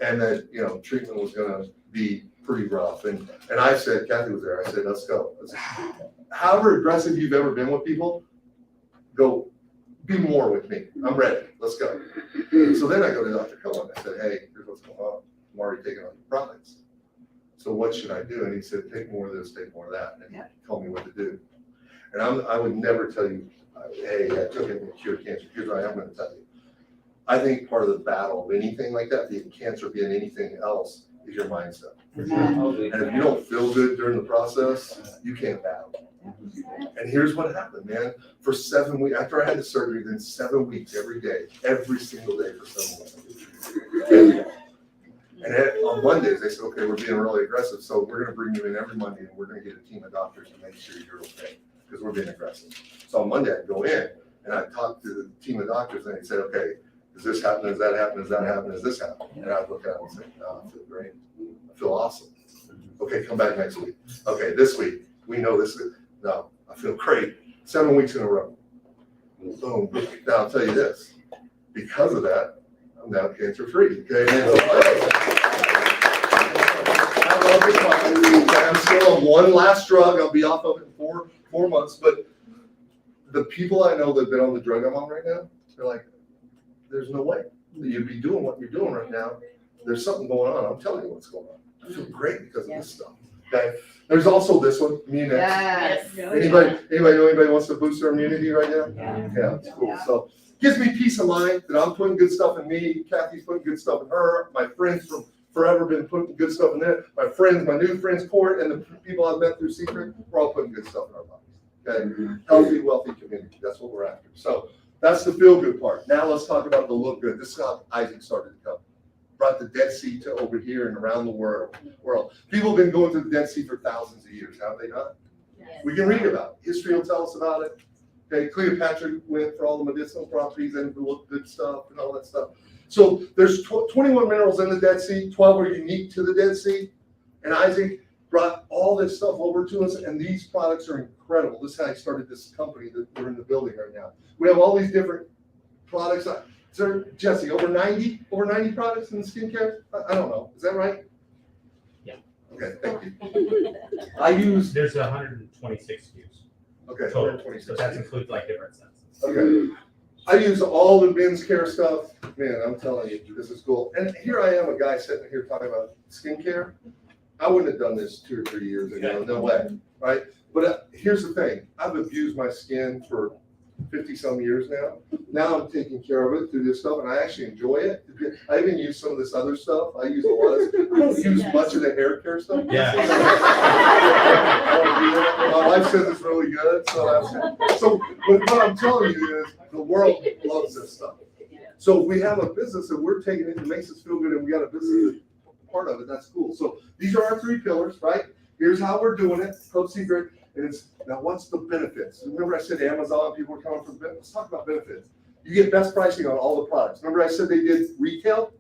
Speaker 2: And that, treatment was going to be pretty rough. And I said, Kathy was there. I said, let's go. However aggressive you've ever been with people, go be more with me. I'm ready. Let's go. So then I go to Dr. Cohen. I said, hey, here's what's going on. I'm already taking on your products. So what should I do? And he said, take more of this, take more of that. And he told me what to do. And I would never tell you, hey, I took it and cured cancer. Here's what I am going to tell you. I think part of the battle of anything like that, being cancer, being anything else, is your mindset. And if you don't feel good during the process, you can't battle. And here's what happened, man. For 7 weeks, after I had the surgery, then 7 weeks every day, every single day for 7 weeks. And on Mondays, they said, okay, we're being really aggressive, so we're going to bring you in every Monday, and we're going to get a team of doctors to make sure you're okay, because we're being aggressive. So on Monday, I'd go in, and I'd talk to the team of doctors, and they'd say, okay, does this happen? Does that happen? Does that happen? Does this happen? And I'd look at them and say, no, I feel great. I feel awesome. Okay, come back next week. Okay, this week, we know this is, no, I feel great. 7 weeks in a row. Boom. Now, I'll tell you this. Because of that, I'm now cancer-free. Okay, I'm still on one last drug. I'll be off of it in four months. But the people I know that have been on the drug I'm on right now, they're like, there's no way that you'd be doing what you're doing right now. There's something going on. I'm telling you what's going on. I feel great because of this stuff. Okay. There's also this one, Immunex.
Speaker 1: Yes.
Speaker 2: Anybody know anybody wants to boost their immunity right now? Yeah, it's cool. So gives me peace of mind that I'm putting good stuff in me. Kathy's putting good stuff in her. My friends from forever been putting good stuff in there. My friends, my new friends, Court, and the people I've met through Secret, we're all putting good stuff in our bodies. Okay, healthy, wealthy community. That's what we're after. So that's the feel good part. Now let's talk about the look good. This is how Isaac started to come. Brought the Dead Sea to over here and around the world. People have been going to the Dead Sea for thousands of years, have they not?
Speaker 4: Yes.
Speaker 2: We can read about it. History will tell us about it. Okay, Cleopatra went for all the medicinal properties and the good stuff and all that stuff. So there's 21 minerals in the Dead Sea. 12 are unique to the Dead Sea. And Isaac brought all this stuff over to us, and these products are incredible. This is how I started this company that we're in the building right now. We have all these different products. Sir, Jesse, over 90 products in skincare? I don't know. Is that right?
Speaker 3: Yeah.
Speaker 2: Okay, thank you. I use,
Speaker 3: There's 126 SKUs
Speaker 2: okay,
Speaker 3: total,
Speaker 2: 126.
Speaker 3: so that includes like different senses.
Speaker 2: Okay. I use all the men's care stuff. Man, I'm telling you, this is cool. And here I am, a guy sitting here talking about skincare. I wouldn't have done this 2 or 3 years ago, no way, right? But here's the thing, I've abused my skin for 50-some years now. Now I'm taking care of it through this stuff, and I actually enjoy it. I even use some of this other stuff. I use a lot of, I don't use much of the hair care stuff.
Speaker 3: Yeah.
Speaker 2: My wife says it's really good, so but what I'm telling you is, the world loves this stuff. So if we have a business and we're taking it, it makes us feel good, and we got a business that's part of it, that's cool. So these are our 3 pillars, right? Here's how we're doing it, Club Secret, and it's, now what's the benefits? Remember I said Amazon, people are coming from benefits? Let's talk about benefits. You get best pricing on all the products. Remember I said they did retail?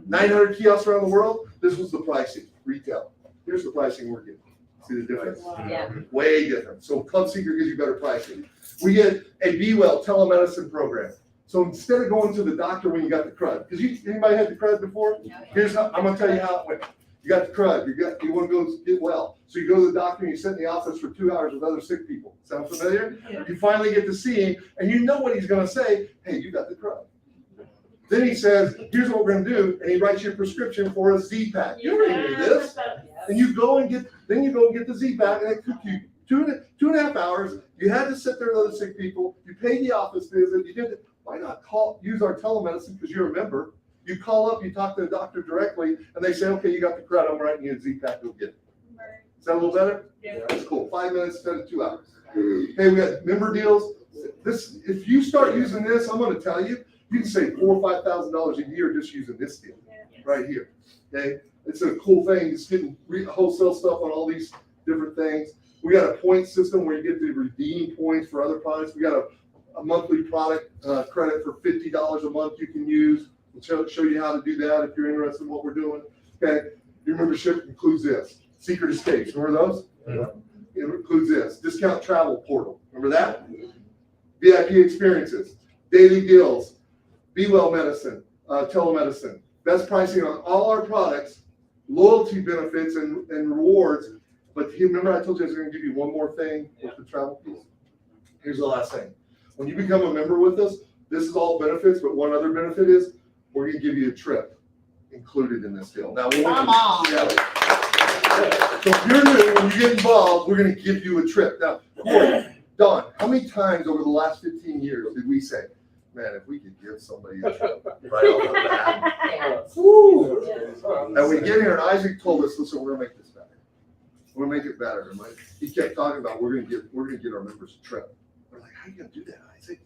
Speaker 2: 900 kiosks around the world, this was the pricing, retail. Here's the pricing we're getting. See the difference?
Speaker 4: Yeah.
Speaker 2: Way different. So Club Secret gives you better pricing. We get a Be Well telemedicine program. So instead of going to the doctor when you got the crud, because anybody had the crud before? Here's how, I'm gonna tell you how it went. You got the crud, you wanna go get well. So you go to the doctor and you sit in the office for 2 hours with other sick people. Sound familiar?
Speaker 4: Yeah.
Speaker 2: You finally get to see him and you know what he's gonna say, hey, you got the crud. Then he says, here's what we're gonna do, and he writes you a prescription for a Z-Pack. You already knew this. And you go and get the Z-Pack, and it took you two and a half hours. You had to sit there with other sick people. You paid the office visit. You did it. Why not use our telemedicine? Because you're a member. You call up, you talk to the doctor directly, and they say, okay, you got the crud. I'm writing you a Z-Pack. Go get it. Is that a little better?
Speaker 1: Yeah.
Speaker 2: That's cool. 5 minutes instead of 2 hours. Hey, we got member deals. This, if you start using this, I'm going to tell you, you can save $4,000 or $5,000 a year just using this deal right here. Okay. It's a cool thing, just getting wholesale stuff on all these different things. We got a point system where you get to redeem points for other products. We got a monthly product credit for $50 a month you can use. We'll show you how to do that if you're interested in what we're doing. Okay, your membership includes this. Secret Escapes, remember those? It includes this. Discount travel portal, remember that? VIP experiences, daily deals, Be Well medicine, telemedicine, best pricing on all our products, loyalty benefits and rewards. But remember I told you I was going to give you one more thing with the travel piece? Here's the last thing. When you become a member with us, this is all benefits, but one other benefit is we're going to give you a trip included in this deal. Now,
Speaker 1: Come on.
Speaker 2: Yeah. So if you're new, when you get involved, we're going to give you a trip. Now, Corey, Don, how many times over the last 15 years did we say, man, if we could give somebody a trip right off the bat? Woo! And we get here, and Isaac told us, listen, we're gonna make this better. We're gonna make it better. And he kept talking about we're gonna get our members a trip. We're like, how are you gonna do that, Isaac?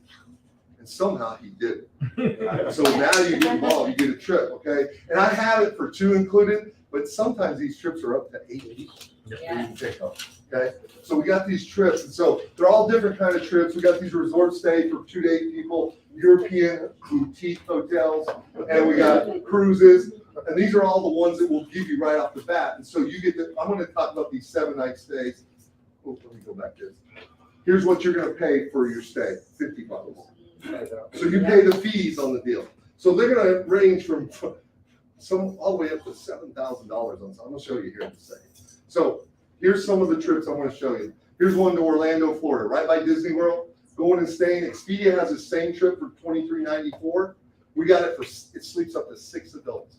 Speaker 2: And somehow he did it. So now you get involved, you get a trip, okay? And I have it for 2 included, but sometimes these trips are up to 8 people that you can take on, okay? So we got these trips, and so they're all different kind of trips. We got these resort stay for 2 to 8 people, European boutique hotels, and we got cruises. And these are all the ones that we'll give you right off the bat. And so you get to, I'm going to talk about these 7-night stays. Oh, let me go back to this. Here's what you're going to pay for your stay, $50. So you pay the fees on the deal. So they're going to range from some all the way up to $7,000 on some. I'm going to show you here in a second. So here's some of the trips I want to show you. Here's one to Orlando, Florida, right by Disney World. Going and staying. Expedia has the same trip for $23.94. We got it for, it sleeps up to 6 adults.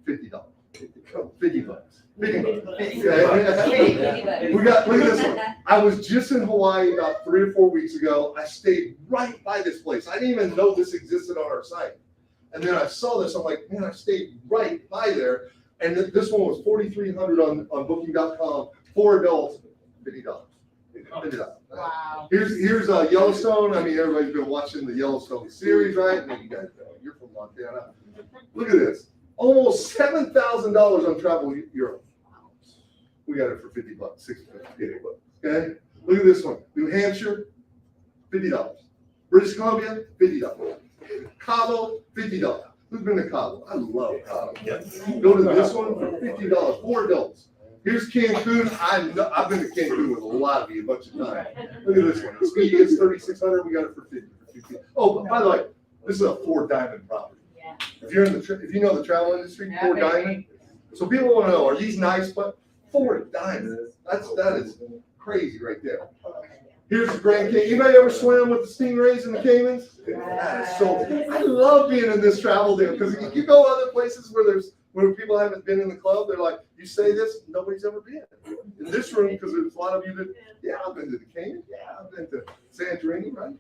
Speaker 2: $50. $50. Okay. We got, look at this one. I was just in Hawaii about 3 or 4 weeks ago. I stayed right by this place. I didn't even know this existed on our site. And then I saw this. I'm like, man, I stayed right by there. And this one was $4,300 on booking.com. 4 adults, $50.
Speaker 1: Wow.
Speaker 2: Here's Yellowstone. I mean, everybody's been watching the Yellowstone series, right? Maybe you guys know. You're from Montana. Look at this. Almost $7,000 on Travel Europe. We got it for $50, $60, okay? Look at this one. New Hampshire, $50. British Columbia, $50. Cabo, $50. Who's been to Cabo? I love Cabo. Go to this one for $50, 4 adults. Here's Cancun. I've been to Cancun with a lot of you a bunch of times. Look at this one. Expedia is $3,600. We got it for $50. Oh, by the way, This is a 4 diamond property.
Speaker 4: Yeah.
Speaker 2: If you're in the, if you know the travel industry, 4 diamond. So people wanna know, are these nice, but 4 diamond, that is crazy right there. Here's the Grand Cayman. Anybody ever swam with the stingrays and the caimans? So I love being in this travel deal because you go other places where people haven't been in the club. They're like, you say this, nobody's ever been in this room because there's a lot of you that, yeah, I've been to the Cayman. Yeah, I've been to Santorini, right?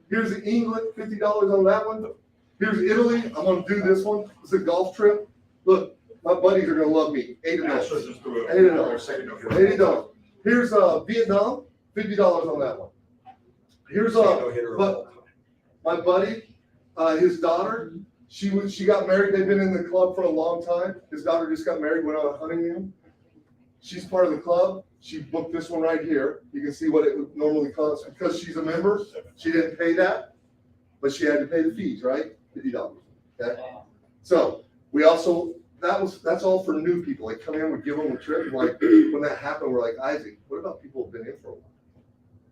Speaker 2: Here's the England, $50 on that one. Here's Italy. I'm gonna do this one. It's a golf trip. Look, my buddies are gonna love me. $80. $80. Here's Vietnam. $50 on that one. Here's but my buddy, his daughter, she got married. They've been in the club for a long time. His daughter just got married, went on a honeymoon. She's part of the club. She booked this one right here. You can see what it would normally cost because she's a member. She didn't pay that, but she had to pay the fees, right? $50. Okay. So we also that's all for new people. They come in, we give them a trip. Like when that happened, we're like, Isaac, what about people who've been in for a while?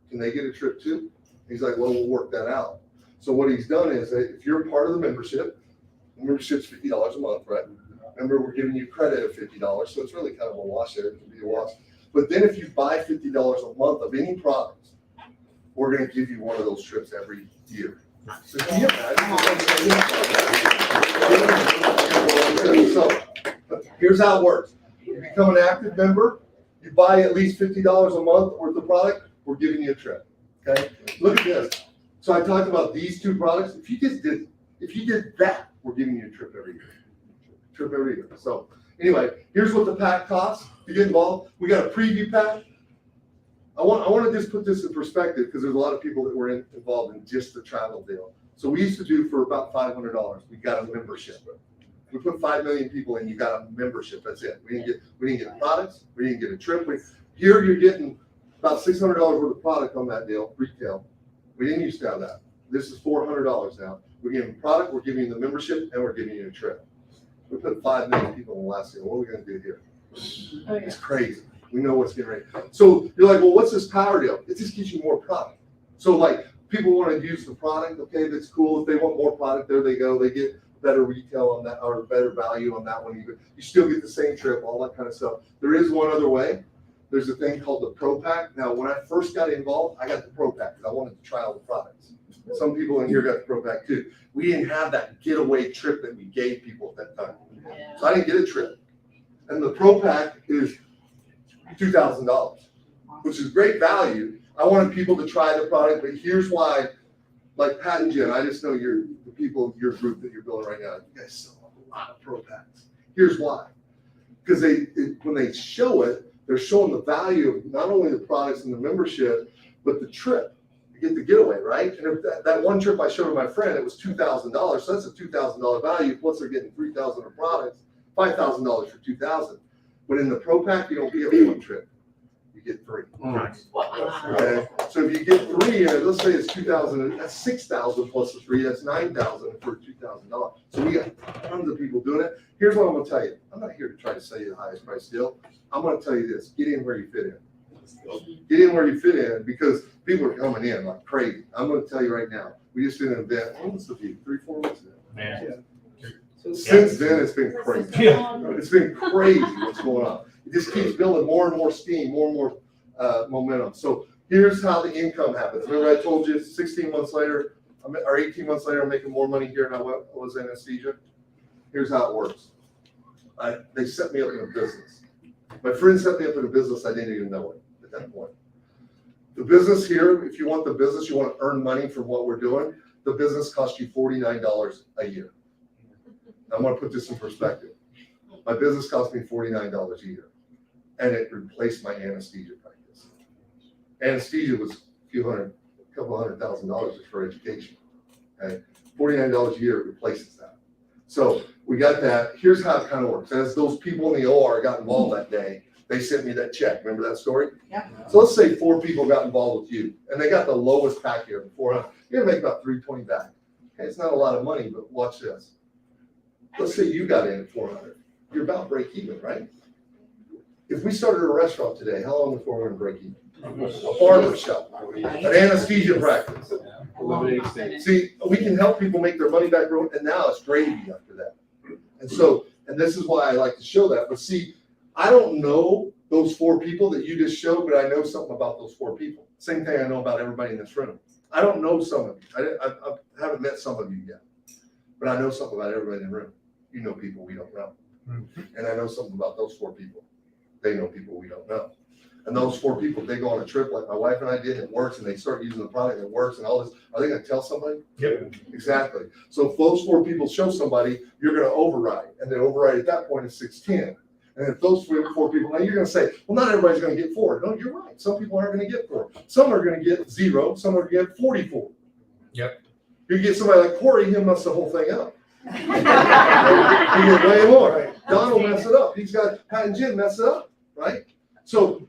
Speaker 2: Can they get a trip too? He's like, well, we'll work that out. So what he's done is that if you're part of the membership's $50 a month, right? Remember, we're giving you credit of $50, so it's really kind of a wash there. It can be a wash. But then if you buy $50 a month of any product, we're going to give you one of those trips every year. So can you imagine? So here's how it works. You become an active member, you buy at least $50 a month worth of product, we're giving you a trip. Okay? Look at this. So I talked about these 2 products. If you did that, we're giving you a trip every year. So anyway, here's what the pack costs to get involved. We got a preview pack. I want to just put this in perspective because there's a lot of people that were involved in just the travel deal. So we used to do for about $500. We got a membership. We put 5 million people in. You got a membership. That's it. We didn't get products. We didn't get a trip. Here you're getting about $600 worth of product on that deal, retail. We didn't used to have that. This is $400 now. We're giving product, we're giving you the membership, and we're giving you a trip. We put 5 million people in the last deal. What are we going to do here? It's crazy. We know what's getting ready. So you're like, well, what's this power deal? It just gives you more product. So like people want to use the product. Okay, that's cool. If they want more product, there they go. They get better retail on that or better value on that one. You still get the same trip, all that kind of stuff. There is one other way. There's a thing called the Pro Pack. Now, when I first got involved, I got the Pro Pack because I wanted to try all the products. Some people in here got the Pro Pack too. We didn't have that getaway trip that we gave people at that time.
Speaker 4: Yeah.
Speaker 2: So I didn't get a trip. And the Pro Pack is $2,000, which is great value. I wanted people to try the product, but here's why, like Pat and Jen, I just know the people, your group that you're building right now, you guys sell a lot of Pro Packs. Here's why. Because when they show it, they're showing the value of not only the products and the membership, but the trip. You get the getaway, right? And if that one trip I showed my friend, it was $2,000. So that's a $2,000 value. Plus they're getting $3,000 of products, $5,000 for $2,000. But in the Pro Pack, you don't get one trip. You get 3.
Speaker 3: Nice.
Speaker 2: Okay. So if you get 3, and let's say it's $2,000, that's $6,000 plus the 3, that's $9,000 for $2,000. So we got tons of people doing it. Here's what I'm gonna tell you. I'm not here to try to sell you the highest price deal. I'm gonna tell you this: get in where you fit in. Get in where you fit in because people are coming in like crazy. I'm gonna tell you right now. We just did an event. When was the view? 3-4 weeks ago.
Speaker 3: Man.
Speaker 2: Since then, it's been crazy.
Speaker 3: Yeah.
Speaker 2: It's been crazy what's going on. It just keeps building more and more steam, more and more momentum. So here's how the income happens. Remember I told you 16 months later, or 18 months later, I'm making more money here than I was in anesthesia. Here's how it works. They set me up in a business. My friend set me up in a business I didn't even know it at that point. The business here, if you want the business, you want to earn money from what we're doing, the business costs you $49 a year. I want to put this in perspective. My business cost me $49 a year, and it replaced my anesthesia practice. Anesthesia was a couple $100,000 just for education. Okay, $49 a year replaces that. So we got that. Here's how it kind of works. As those people in the OR got involved that day, they sent me that check. Remember that story?
Speaker 1: Yeah.
Speaker 2: So let's say 4 people got involved with you, and they got the lowest pack here, 400. You're gonna make about $320 back. Okay, it's not a lot of money, but watch this. Let's say you got in at 400. You're about break even, right? If we started a restaurant today, how long before we're gonna break even? a barber shop, an anesthesia practice. See, we can help people make their money back, and now it's gravy after that. And so, and this is why I like to show that. But see, I don't know those 4 people that you just showed, but I know something about those 4 people. Same thing I know about everybody in this room. I don't know some of you. I haven't met some of you yet, but I know something about everybody in the room. You know people we don't know. And I know something about those 4 people. They know people we don't know. And those 4 people, they go on a trip like my wife and I did, it works, and they start using the product, it works, and all this. Are they gonna tell somebody?
Speaker 3: Yep.
Speaker 2: Exactly. So if those 4 people show somebody, you're gonna override, and the override at that point is 610. And if those 4 people, now you're gonna say, well, not everybody's gonna get 4. No, you're right. Some people aren't gonna get 4. Some are gonna get 0. Some are gonna get 44.
Speaker 3: Yep.
Speaker 2: You get somebody like Corey, he'll mess the whole thing up. You get way more. Don will mess it up. He's got Pat and Jim mess it up, right? So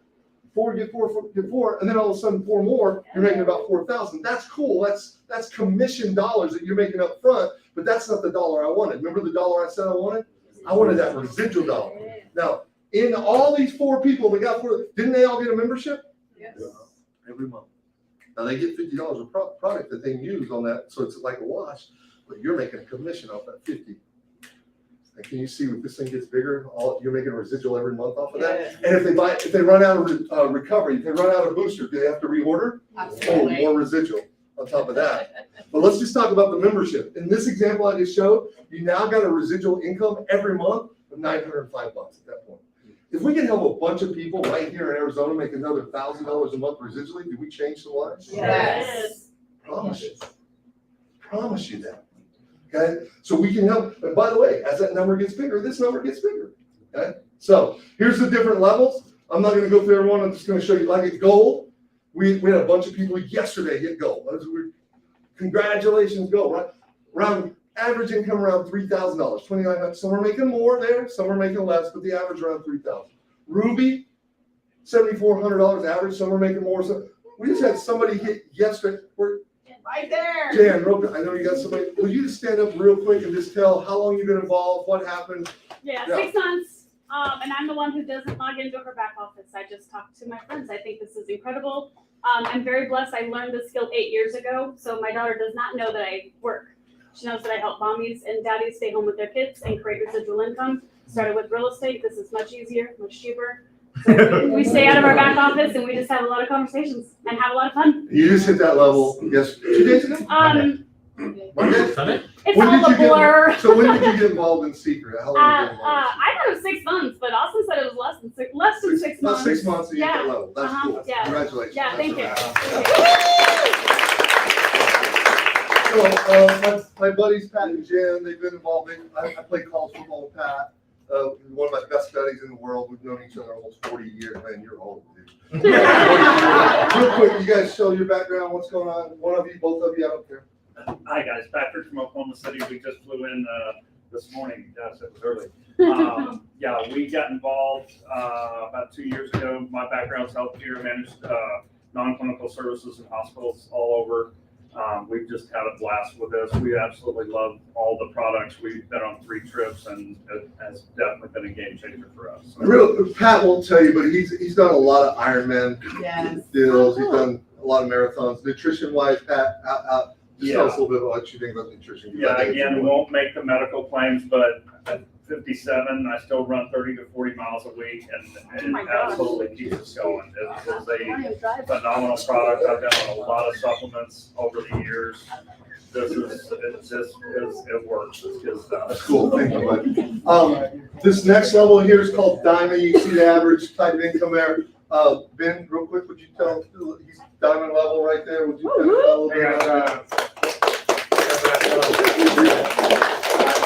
Speaker 2: 4 get 4, and then all of a sudden 4 more, you're making about 4,000. That's cool. That's commission dollars that you're making up front, but that's not the dollar I wanted. Remember the dollar I said I wanted? I wanted that residual dollar. Now, in all these 4 people that got 4, didn't they all get a membership?
Speaker 1: Yes.
Speaker 2: Every month. Now they get $50 of product that they use on that, so it's like a wash, but you're making a commission off that 50. And can you see if this thing gets bigger, you're making a residual every month off of that?
Speaker 1: Yes.
Speaker 2: And if they run out of recovery, if they run out of booster, do they have to reorder? Oh,
Speaker 1: Absolutely.
Speaker 2: more residual on top of that. But let's just talk about the membership. In this example I just showed, you now got a residual income every month of $905 at that point. If we can help a bunch of people right here in Arizona make another $1,000 a month residually, do we change some lives?
Speaker 1: Yes.
Speaker 2: Promise you. Promise you that. Okay, so we can help. And by the way, as that number gets bigger, this number gets bigger. Okay, so here's the different levels. I'm not going to go through everyone. I'm just going to show you. Like at gold, we had a bunch of people yesterday hit gold. Congratulations, gold. Right, around average income around $3,000, $2,900. Some are making more there, some are making less, but the average around $3,000. Ruby, $7,400 average. Some are making more. So we just had somebody hit yesterday.
Speaker 1: Right there.
Speaker 2: Jan, real quick, I know you got somebody, will you just stand up real quick and just tell how long you've been involved, what happened?
Speaker 5: Yeah,
Speaker 2: Yeah.
Speaker 5: 6 months. And I'm the one who doesn't log into her back office. I just talk to my friends. I think this is incredible. I'm very blessed. I learned this skill 8 years ago. So my daughter does not know that I work. She knows that I help mommies and daddies stay home with their kids and create residual income. Started with real estate. This is much easier, much cheaper. So we stay out of our back office and we just have a lot of conversations and have a lot of fun.
Speaker 2: You just hit that level, yes, 2 days ago? Monday?
Speaker 5: It's
Speaker 2: When
Speaker 5: all
Speaker 2: did
Speaker 5: a
Speaker 2: you get-
Speaker 5: blur.
Speaker 2: So when did you get involved in Secret? How long did you get involved?
Speaker 5: I thought it was 6 months, but Austin said it was less than 6 months.
Speaker 2: About 6 months and you hit that
Speaker 5: Yeah.
Speaker 2: level, that's cool,
Speaker 5: Yeah.
Speaker 2: congratulations.
Speaker 5: Yeah, thank you.
Speaker 2: So, my buddies Pat and Jen, they've been involved I played college football with Pat, one of my best buddies in the world, we've known each other almost 40 years, man, you're old, dude. Real quick, you guys show your background, what's going on, one of you, both of you, I don't care.
Speaker 6: Hi, guys. Patrick from Oklahoma City. We just flew in this morning. Yes, it was early. Yeah, we got involved about 2 years ago. My background's healthcare, managed non-clinical services in hospitals all over. We've just had a blast with this. We absolutely love all the products. We've been on 3 trips, and it has definitely been a game changer for us.
Speaker 2: Pat won't tell you, but he's done a lot of Ironman
Speaker 1: Yes.
Speaker 2: deals, he's done a lot of marathons, nutrition-wise, Pat, just tell us a
Speaker 6: Yeah.
Speaker 2: little bit about what you think about nutrition.
Speaker 6: Yeah, again, won't make the medical claims, but at 57, I still run 30 to 40 miles a week, and
Speaker 5: my
Speaker 6: it
Speaker 5: gosh.
Speaker 6: absolutely keeps us going. It is a phenomenal product. I've been on a lot of supplements over the years. It works. It's good stuff.
Speaker 2: That's cool, thank you, bud. This next level here is called Diamond, you see the average type of income there. Ben, real quick, would you tell, he's Diamond level right there, would you tell a little bit about that?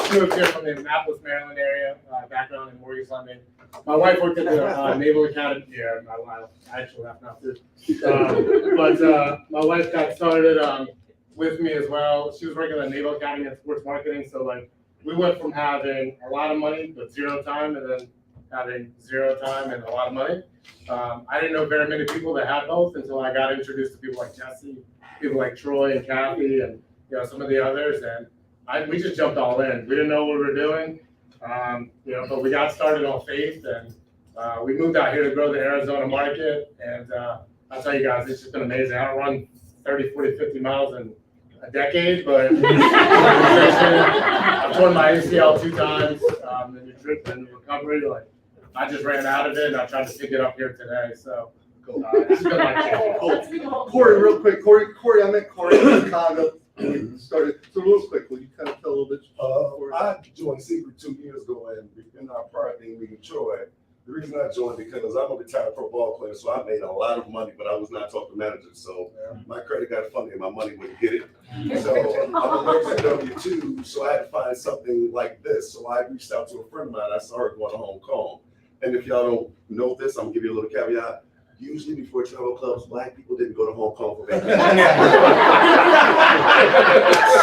Speaker 7: Stuart here from the Annapolis, Maryland area, background in mortgage lending. My wife worked at the Naval Academy. Yeah, I actually left now too. But my wife got started with me as well. She was working at the Naval Academy in sports marketing. So like we went from having a lot of money but 0 time, and then having 0 time and a lot of money. I didn't know very many people that had both until I got introduced to people like Jesse, people like Troy and Kathy, and some of the others, and we just jumped all in. We didn't know what we were doing, but we got started on faith, and we moved out here to grow the Arizona market, and I'll tell you guys, it's just been amazing. I don't run 30, 40, 50 miles in a decade, but I've torn my ACL 2 times, in the trip and the recovery. Like, I just ran out of it and I tried to pick it up here today. So it's been like
Speaker 2: Corey, real quick, Corey, I met Corey in Chicago when we started. So real quick, will you kind of tell a little bit?
Speaker 8: I joined Secret 2 years ago, and in our prior thing, we enjoyed. The reason I joined because I'm a retired pro ball player, so I made a lot of money, but I was not talking to managers. So my credit got funny and my money wouldn't get it. So I'm allergic to W-2, so I had to find something like this. So I reached out to a friend of mine. I started going to Hong Kong. And if y'all don't know this, I'm gonna give you a little caveat. Usually before travel clubs, Black people didn't go to Hong Kong for vacation.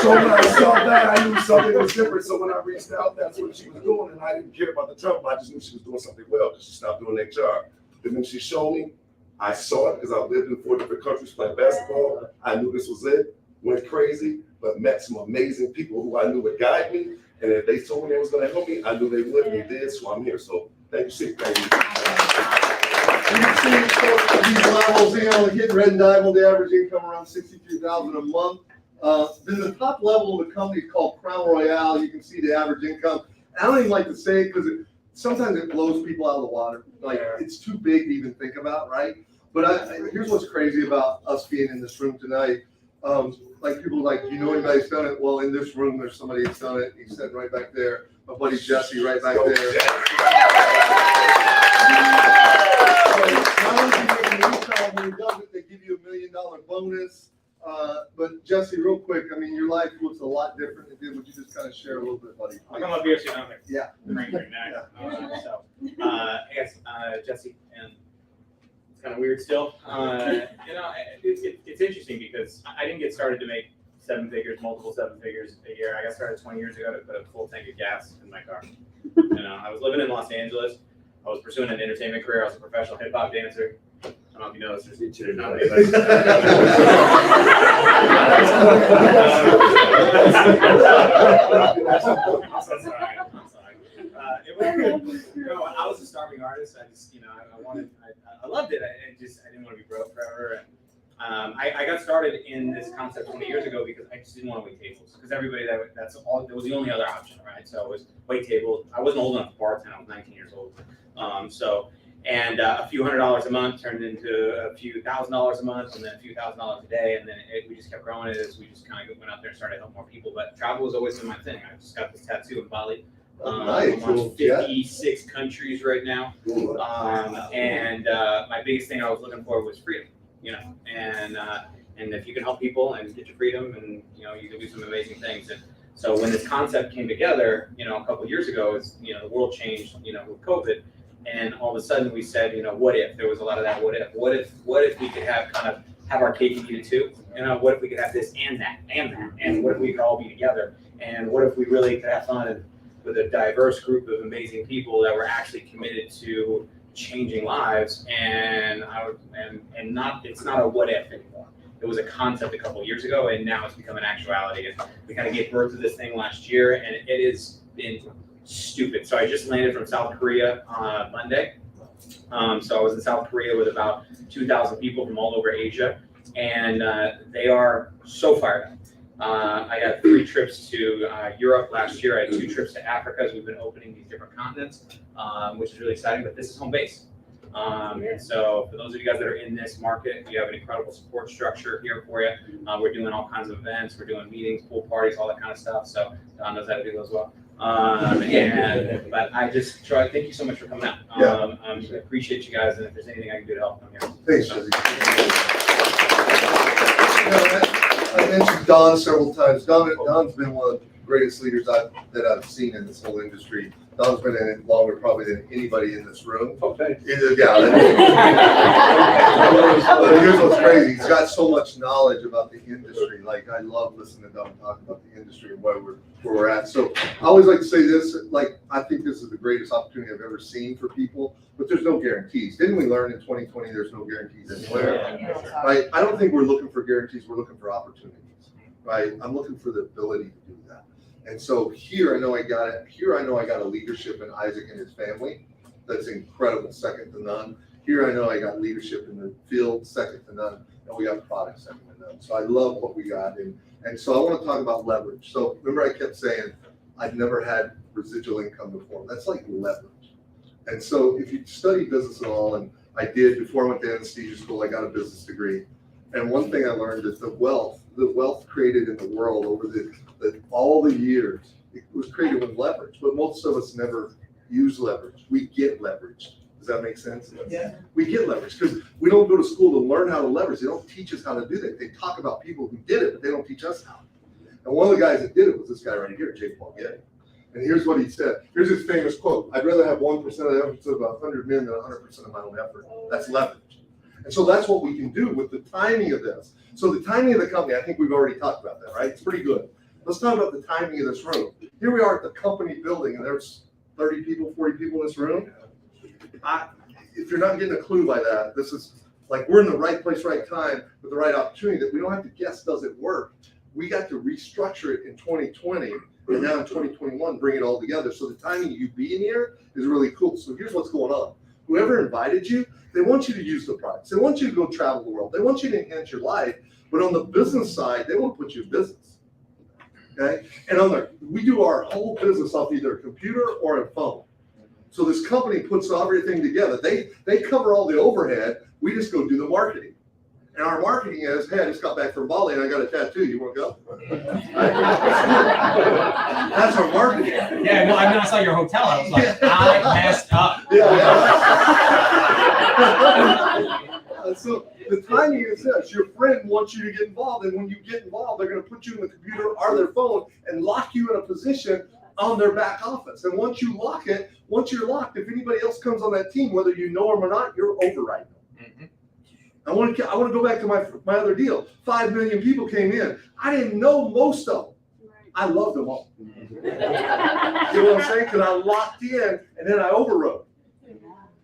Speaker 8: So when I saw that, I knew something was different. So when I reached out, that's what she was doing. And I didn't care about the travel. I just knew she was doing something well because she stopped doing HR. And then she showed me, I saw it because I lived in 4 different countries playing basketball. I knew this was it, went crazy, but met some amazing people who I knew would guide me. And if they told me they was gonna help me, I knew they would, and they did, so I'm here. So thank you, Steve. Thank you.
Speaker 2: You see these levels, hitting red and diamond, the average income around $63,000 a month. Then the top level of the company is called Crown Royale. You can see the average income. And I don't even like to say it because sometimes it blows people out of the water. Like it's too big to even think about, right? But here's what's crazy about us being in this room tonight. Like people like, you know anybody's done it? Well, in this room, there's somebody that's done it. He's sitting right back there. My buddy Jesse right back there. Not only do you make an income when you does it, they give you $1 million bonus. But Jesse, real quick, I mean, your life looks a lot different than it did. Would you just kind of share a little bit, buddy?
Speaker 3: I'm a BRC economics.
Speaker 2: Yeah.
Speaker 3: Right now. I guess Jesse, and it's kind of weird still. It's interesting because I didn't get started to make 7 figures, multiple 7 figures a year. I got started 20 years ago to put a full tank of gas in my car. I was living in Los Angeles. I was pursuing an entertainment career. I was a professional hip hop dancer. I don't know if you know this. There's not many, but I'm sorry. I was a starving artist. I just, I loved it. I didn't want to be broke forever. And I got started in this concept 20 years ago because I just didn't want to wait tables. Because everybody that was the only other option, right? So it was wait tables. I wasn't old enough to bartend. I was 19 years old. A few $100s a month turned into a few $1,000s a month, and then a few $1,000s a day, and then we just kept growing it as we just kind of went out there and started helping more people. But travel was always been my thing. I just got this tattoo in Bali.
Speaker 2: Nice.
Speaker 3: I'm on 56 countries right now, my biggest thing I was looking for was freedom. And if you can help people and get your freedom, and you can do some amazing things. And so when this concept came together, a couple of years ago, the world changed, with COVID. And all of a sudden we said, what if? There was a lot of that what if. What if we could have our cake and eat it too? What if we could have this and that and that? And what if we could all be together? And what if we really could have fun with a diverse group of amazing people that were actually committed to changing lives? And it's not a what if anymore. It was a concept a couple of years ago, and now it's become an actuality. And we kind of gave birth to this thing last year, and it has been stupid. So I just landed from South Korea on Monday. So I was in South Korea with about 2,000 people from all over Asia, and they are so fired up. I had 3 trips to Europe last year. I had 2 trips to Africa as we've been opening these different continents, which is really exciting, but this is home base. And so for those of you guys that are in this market, we have an incredible support structure here for you. We're doing all kinds of events. We're doing meetings, pool parties, all that kind of stuff. So Don knows how to do those well. But I just try. Thank you so much for coming out. I appreciate you guys, and if there's anything I can do to help, I'm here.
Speaker 2: Thanks, Jesse. I mentioned Don several times. Don's been one of the greatest leaders that I've seen in this whole industry. Don's been in it longer probably than anybody in this room.
Speaker 8: Okay.
Speaker 2: Here's what's crazy. He's got so much knowledge about the industry. Like, I love listening to Don talk about the industry and where we're at. So I always like to say this, like, I think this is the greatest opportunity I've ever seen for people, but there's no guarantees. Didn't we learn in 2020 there's no guarantees anywhere? Right? I don't think we're looking for guarantees. We're looking for opportunities, right? I'm looking for the ability to do that. And so here I know I got a leadership in Isaac and his family that's incredible, second to none. Here I know I got leadership in the field, second to none, and we got product second to none. So I love what we got. And so I want to talk about leverage. So remember I kept saying, I've never had residual income before. That's like leverage. And so if you study business at all, and I did before I went to anesthesia school, I got a business degree. And one thing I learned is the wealth created in the world over all the years, it was created with leverage, but most of us never use leverage. We get leverage. Does that make sense?
Speaker 1: Yeah.
Speaker 2: We get leverage because we don't go to school to learn how to leverage. They don't teach us how to do that. They talk about people who did it, but they don't teach us how. And one of the guys that did it was this guy right here, Jake Paul Getty. And here's what he said. Here's his famous quote. I'd rather have 1% of the efforts of 100 men than 100% of my own effort. That's leverage. And so that's what we can do with the timing of this. So the timing of the company, I think we've already talked about that, right? It's pretty good. Let's talk about the timing of this room. Here we are at the company building, and there's 30 people, 40 people in this room. If you're not getting a clue by that, this is like we're in the right place, right time, with the right opportunity that we don't have to guess, does it work? We got to restructure it in 2020, and now in 2021, bring it all together. So the timing of you being here is really cool. So here's what's going on. Whoever invited you, they want you to use the products. They want you to go travel the world. They want you to enhance your life. But on the business side, they want to put you in business. Okay? And we do our whole business off either a computer or a phone. So this company puts everything together. They cover all the overhead. We just go do the marketing. And our marketing is, hey, I just got back from Bali and I got a tattoo. You want to go? That's our marketing.
Speaker 3: Yeah, no, I mean, I saw your hotel. I was like, I messed up.
Speaker 2: So the timing is this. Your friend wants you to get involved. And when you get involved, they're going to put you in the computer or their phone and lock you in a position on their back office. And once you lock it, once you're locked, if anybody else comes on that team, whether you know them or not, you're overriding them.
Speaker 3: Mm-hmm.
Speaker 2: I want to go back to my other deal. 5 million people came in. I didn't know most of them. I loved them all. You know what I'm saying? Because I locked in and then I overrode.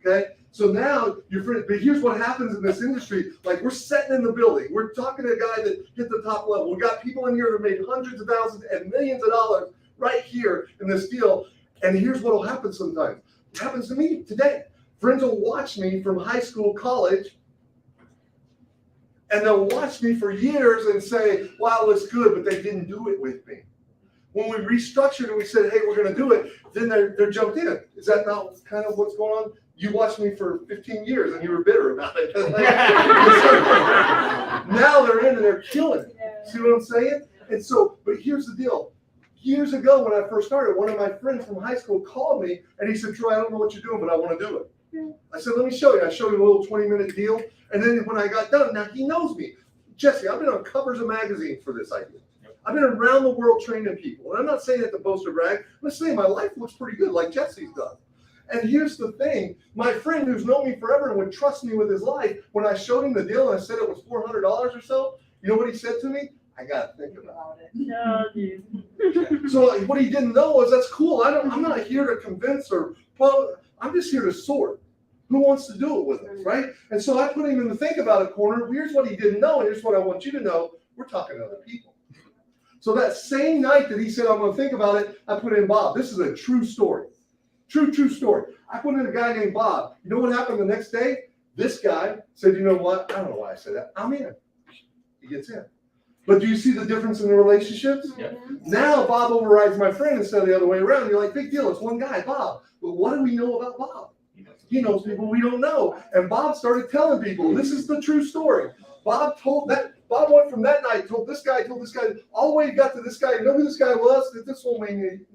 Speaker 2: Okay? So now your friend, but here's what happens in this industry. Like we're sitting in the building. We're talking to a guy that hit the top level. We got people in here that made hundreds of thousands and millions of dollars right here in this deal. And here's what will happen sometimes. It happens to me today. Friends will watch me from high school, college, and they'll watch me for years and say, wow, it's good, but they didn't do it with me. When we restructured and we said, hey, we're going to do it, then they're jumped in. Is that not kind of what's going on? You watched me for 15 years and you were bitter about it. Now they're in and they're killing it. See what I'm saying? And so, but here's the deal. Years ago when I first started, one of my friends from high school called me and he said, Troy, I don't know what you're doing, but I want to do it. I said, let me show you. I showed him a little 20-minute deal. And then when I got done, now he knows me. Jesse, I've been on covers of magazines for this idea. I've been around the world training people. And I'm not saying that to boast or brag. I'm just saying my life looks pretty good like Jesse's does. And here's the thing. My friend who's known me forever and would trust me with his life, when I showed him the deal and I said it was $400 or so, you know what he said to me? I got to think about it.
Speaker 5: No, dude.
Speaker 2: So what he didn't know was that's cool. I'm not here to convince I'm just here to sort. Who wants to do it with us, right? And so I put him in the think about it corner. Here's what he didn't know, and here's what I want you to know. We're talking to other people. So that same night that he said, I'm going to think about it, I put in Bob. This is a true story. True story. I put in a guy named Bob. You know what happened the next day? This guy said, you know what? I don't know why I said that. I'm in. He gets in. But do you see the difference in the relationships?
Speaker 3: Yeah.
Speaker 2: Now Bob overrides my friend instead of the other way around. You're like, big deal. It's one guy, Bob. But what do we know about Bob? He knows people we don't know. And Bob started telling people, this is the true story. Bob went from that night, told this guy, all the way he got to this guy. You know who this guy was? This won't mean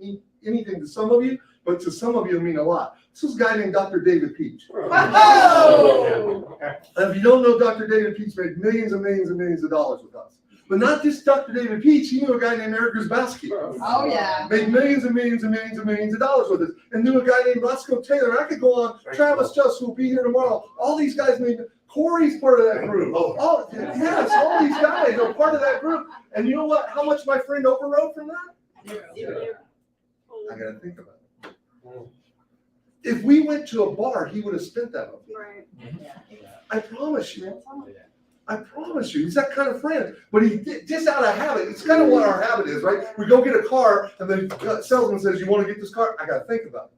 Speaker 2: anything to some of you, but to some of you it'll mean a lot. This is a guy named Dr. David Peach.
Speaker 1: Oh!
Speaker 2: And if you don't know, Dr. David Peach made millions and millions and millions of dollars with us. But not just Dr. David Peach, he knew a guy named Eric Grzybowski.
Speaker 1: Oh, yeah.
Speaker 2: Made millions and millions and millions and millions of dollars with us. And knew a guy named Roscoe Taylor. And I could go on. Travis Just, who'll be here tomorrow. All these guys made. Corey's part of that group. All these guys are part of that group. And you know what? How much my friend overrode from that? I got to think about it. If we went to a bar, he would have spent that on me.
Speaker 5: Right.
Speaker 2: I promise you. I promise you, he's that kind of friend. But he just out of habit. It's kind of what our habit is, right? We go get a car, and the salesman says, "You want to get this car?" I got to think about it.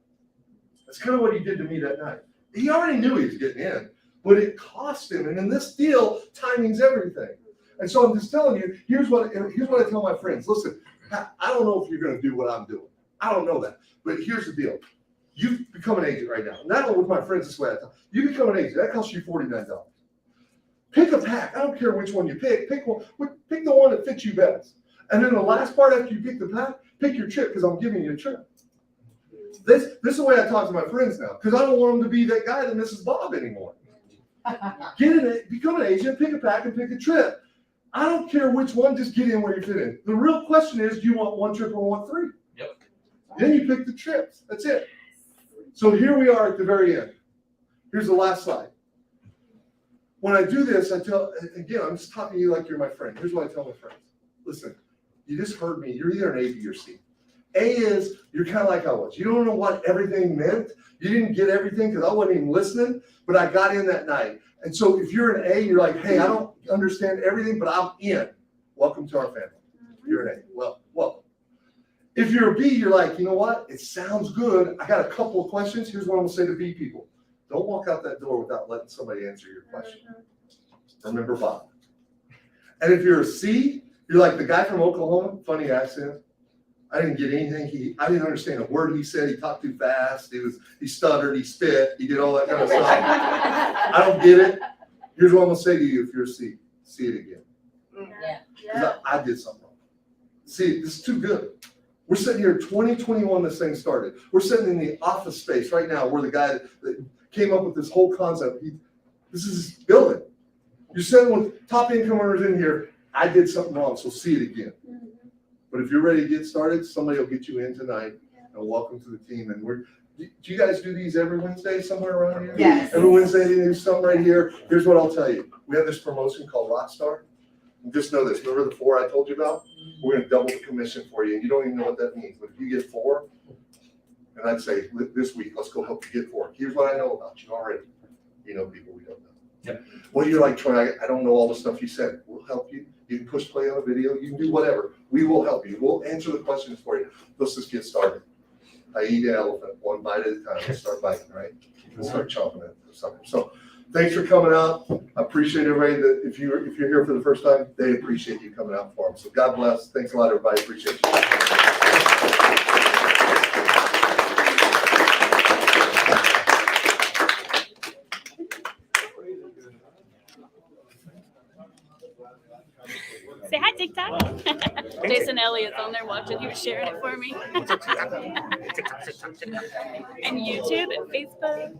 Speaker 2: That's kind of what he did to me that night. He already knew he was getting in, but it cost him. And in this deal, timing's everything. And so I'm just telling you, here's what I tell my friends. Listen, I don't know if you're going to do what I'm doing. I don't know that. But here's the deal. You've become an agent right now. Not only with my friends this way, you become an agent. That costs you $49. Pick a pack. I don't care which one you pick. Pick the one that fits you best. And then the last part after you pick the pack, pick your trip because I'm giving you a trip. This is the way I talk to my friends now because I don't want them to be that guy that misses Bob anymore. Become an agent, pick a pack, and pick a trip. I don't care which one, just get in where you fit in. The real question is, do you want one trip or want three?
Speaker 3: Yep.
Speaker 2: Then you pick the trips. That's it. So here we are at the very end. Here's the last slide. When I do this, I'm just talking to you like you're my friend. Here's what I tell my friends. Listen, you just heard me. You're either an A, B, or C. A is, you're kind of like I was. You don't know what everything meant. You didn't get everything because I wasn't even listening, but I got in that night. And so if you're an A, you're like, hey, I don't understand everything, but I'm in. Welcome to our family. You're an A. Well, welcome. If you're a B, you're like, you know what? It sounds good. I got a couple of questions. Here's what I'm going to say to B people. Don't walk out that door without letting somebody answer your question. Remember Bob. And if you're a C, you're like the guy from Oklahoma, funny accent. I didn't get anything. I didn't understand a word he said. He talked too fast. He stuttered. He spit. He did all that kind of stuff. I don't get it. Here's what I'm gonna say to you: if you're a C, see it again.
Speaker 4: Yeah.
Speaker 2: 'Cause I did something wrong. See, this is too good. We're sitting here, 2021. This thing started. We're sitting in the office space right now. Where the guy that came up with this whole concept. This is his building. You're sitting with top income earners in here. I did something wrong, so see it again. But if you're ready to get started, somebody will get you in tonight. And welcome to the team. And do you guys do these every Wednesday somewhere around here?
Speaker 1: Yes.
Speaker 2: Every Wednesday they do something right here. Here's what I'll tell you. We have this promotion called Rockstar. And just know this. Remember the 4 I told you about? We're going to double the commission for you. And you don't even know what that means. But if you get 4, and I'd say this week, let's go help you get 4. Here's what I know about you already. You know people we don't know.
Speaker 3: Yep.
Speaker 2: Well, you're like, Troy, I don't know all the stuff you said. We'll help you. You can push play on a video. You can do whatever. We will help you. We'll answer the questions for you. Let's just get started. I eat an elephant one bite at a time. Let's start biting, right? Let's start chomping at something. So thanks for coming out. I appreciate everybody that if you're here for the first time, they appreciate you coming out for them. So God bless. Thanks a lot, everybody. Appreciate you.
Speaker 5: Say hi, TikTok. Jason Elliott's on there watching. He was sharing it for me. And YouTube and Facebook.